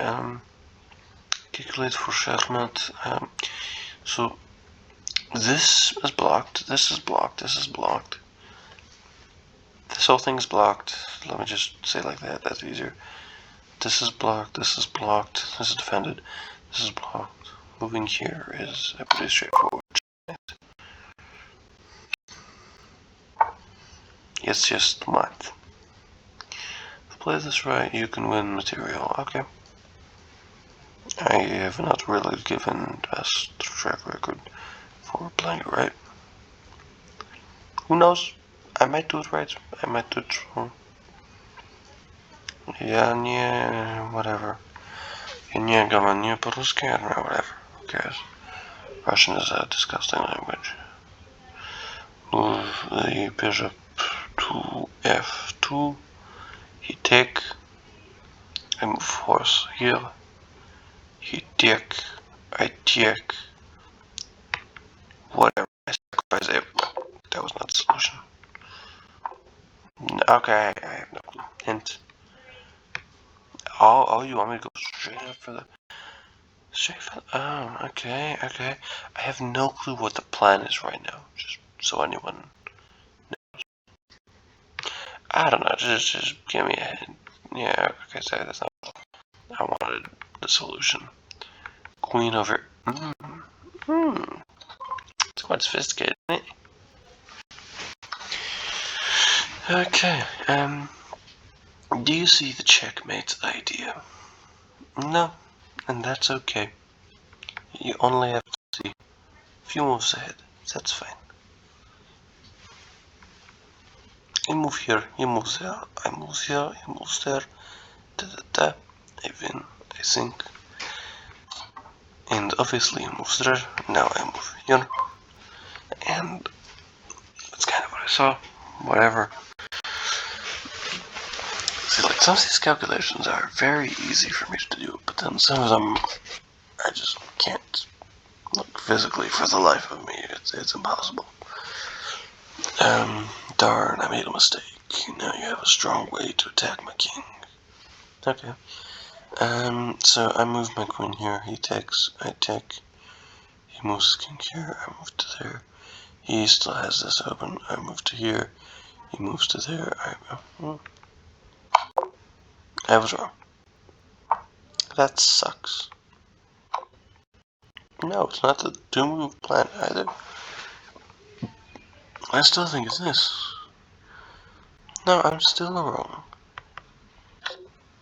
Speaker 1: calculate for schachmat. So this is blocked, this is blocked, this is blocked. This whole thing's blocked. Let me just say it like that, that's easier. This is blocked, this is blocked, this is defended, this is blocked. Moving here is a pretty straightforward. It's just mat. If you play this right, you can win material. Okay. I have not really given the best track record for playing it right. Who knows? I might do it right. I might do it wrong. Yeah, whatever. Я не говорю по-русски, I don't know, whatever. Who cares? Russian is a disgusting language. Move the bishop to f2. He take. I move horse here. He take. I take. Whatever. I sacrifice it. That was not the solution. Okay, I have no clue. Hint. Oh, you want me to go straight up for the... Straight for the... Oh, okay. I have no clue what the plan is right now. Just so anyone knows. I don't know, just give me a hint. Yeah, okay, so that's not... I wanted the solution. Queen over... It's quite sophisticated, isn't it? Okay, do you see the checkmate idea? No, and that's okay. You only have to see a few moves ahead. That's fine. You move here, you move there, I move here, you move there. I win, I think. And obviously you move there, now I move here. And that's kind of what I saw. Whatever. See, like, some of these calculations are very easy for me to do, but then some of them I just can't. Like, physically, for the life of me, it's impossible. Darn, I made a mistake. Now you have a strong way to attack my king. Okay. So I move my queen here, he takes, I take, he moves his king here, I move to there. He still has this open, I move to here, he moves to there, I was wrong. That sucks. No, it's not the two-move plan either. I still think it's this. No, I'm still wrong.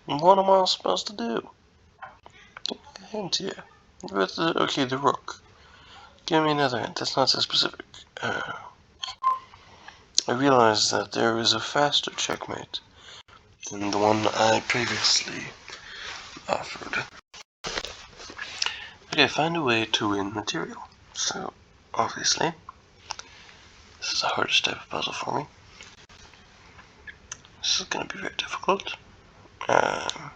Speaker 1: What am I supposed to do? Hint here. Okay, the rook. Give me another hint. That's not so specific. I realized that there is a faster checkmate than the one I previously offered. Okay, find a way to win material. So, obviously, this is the hardest type of puzzle for me. This is going to be very difficult. Gonna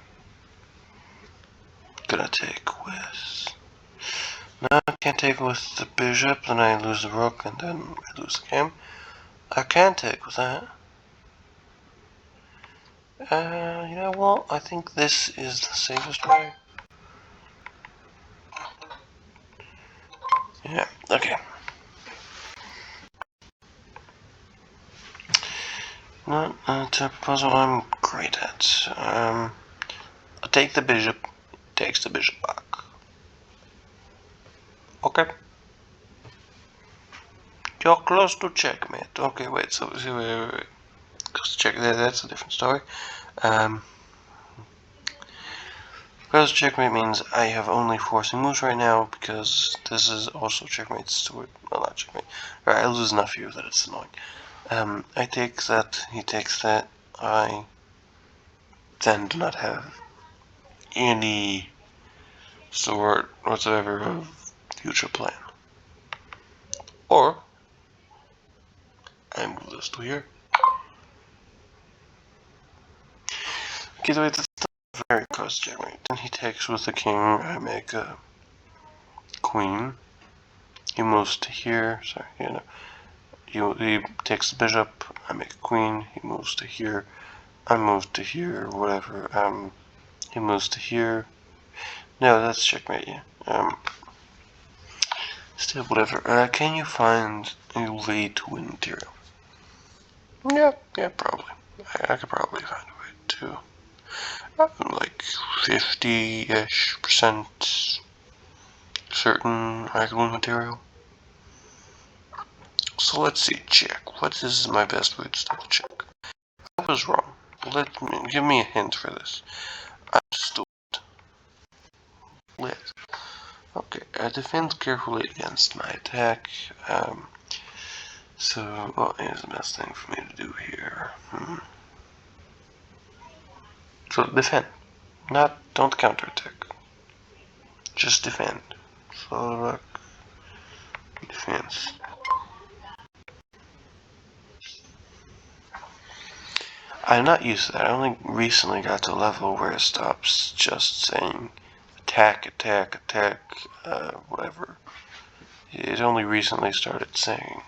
Speaker 1: take with... No, I can't take with the bishop, then I lose the rook, and then I lose the game. I can take with that. You know what? I think this is the safest way. Yeah, okay. Not a type of puzzle I'm great at. I take the bishop, takes the bishop back. Okay. You're close to checkmate. Okay, wait, so wait. Close to checkmate, that's a different story. Close to checkmate means I have only forcing moves right now because this is also checkmate's to it. Well, not checkmate. Alright, I lose enough here that it's annoying. I take that, he takes that. I then do not have any sort whatsoever of future plan. Or I move this to here. Okay, so it's very close to checkmate. Then he takes with the king, I make a queen. He moves to here, sorry, he takes the bishop, I make a queen, he moves to here, I move to here, whatever, he moves to here. No, that's checkmate, yeah. Still, whatever. Can you find a way to win material? Yeah, probably. I could probably find a way to. Like 50-ish% certain I could win material. So let's see, check. What is my best way to double check? I was wrong. Give me a hint for this. I'm stupid. Lit. Okay, I defend carefully against my attack. So what is the best thing for me to do here? So defend. Don't counterattack. Just defend. So defense. I'm not used to that. I only recently got to a level where it stops just saying attack, whatever. It only recently started saying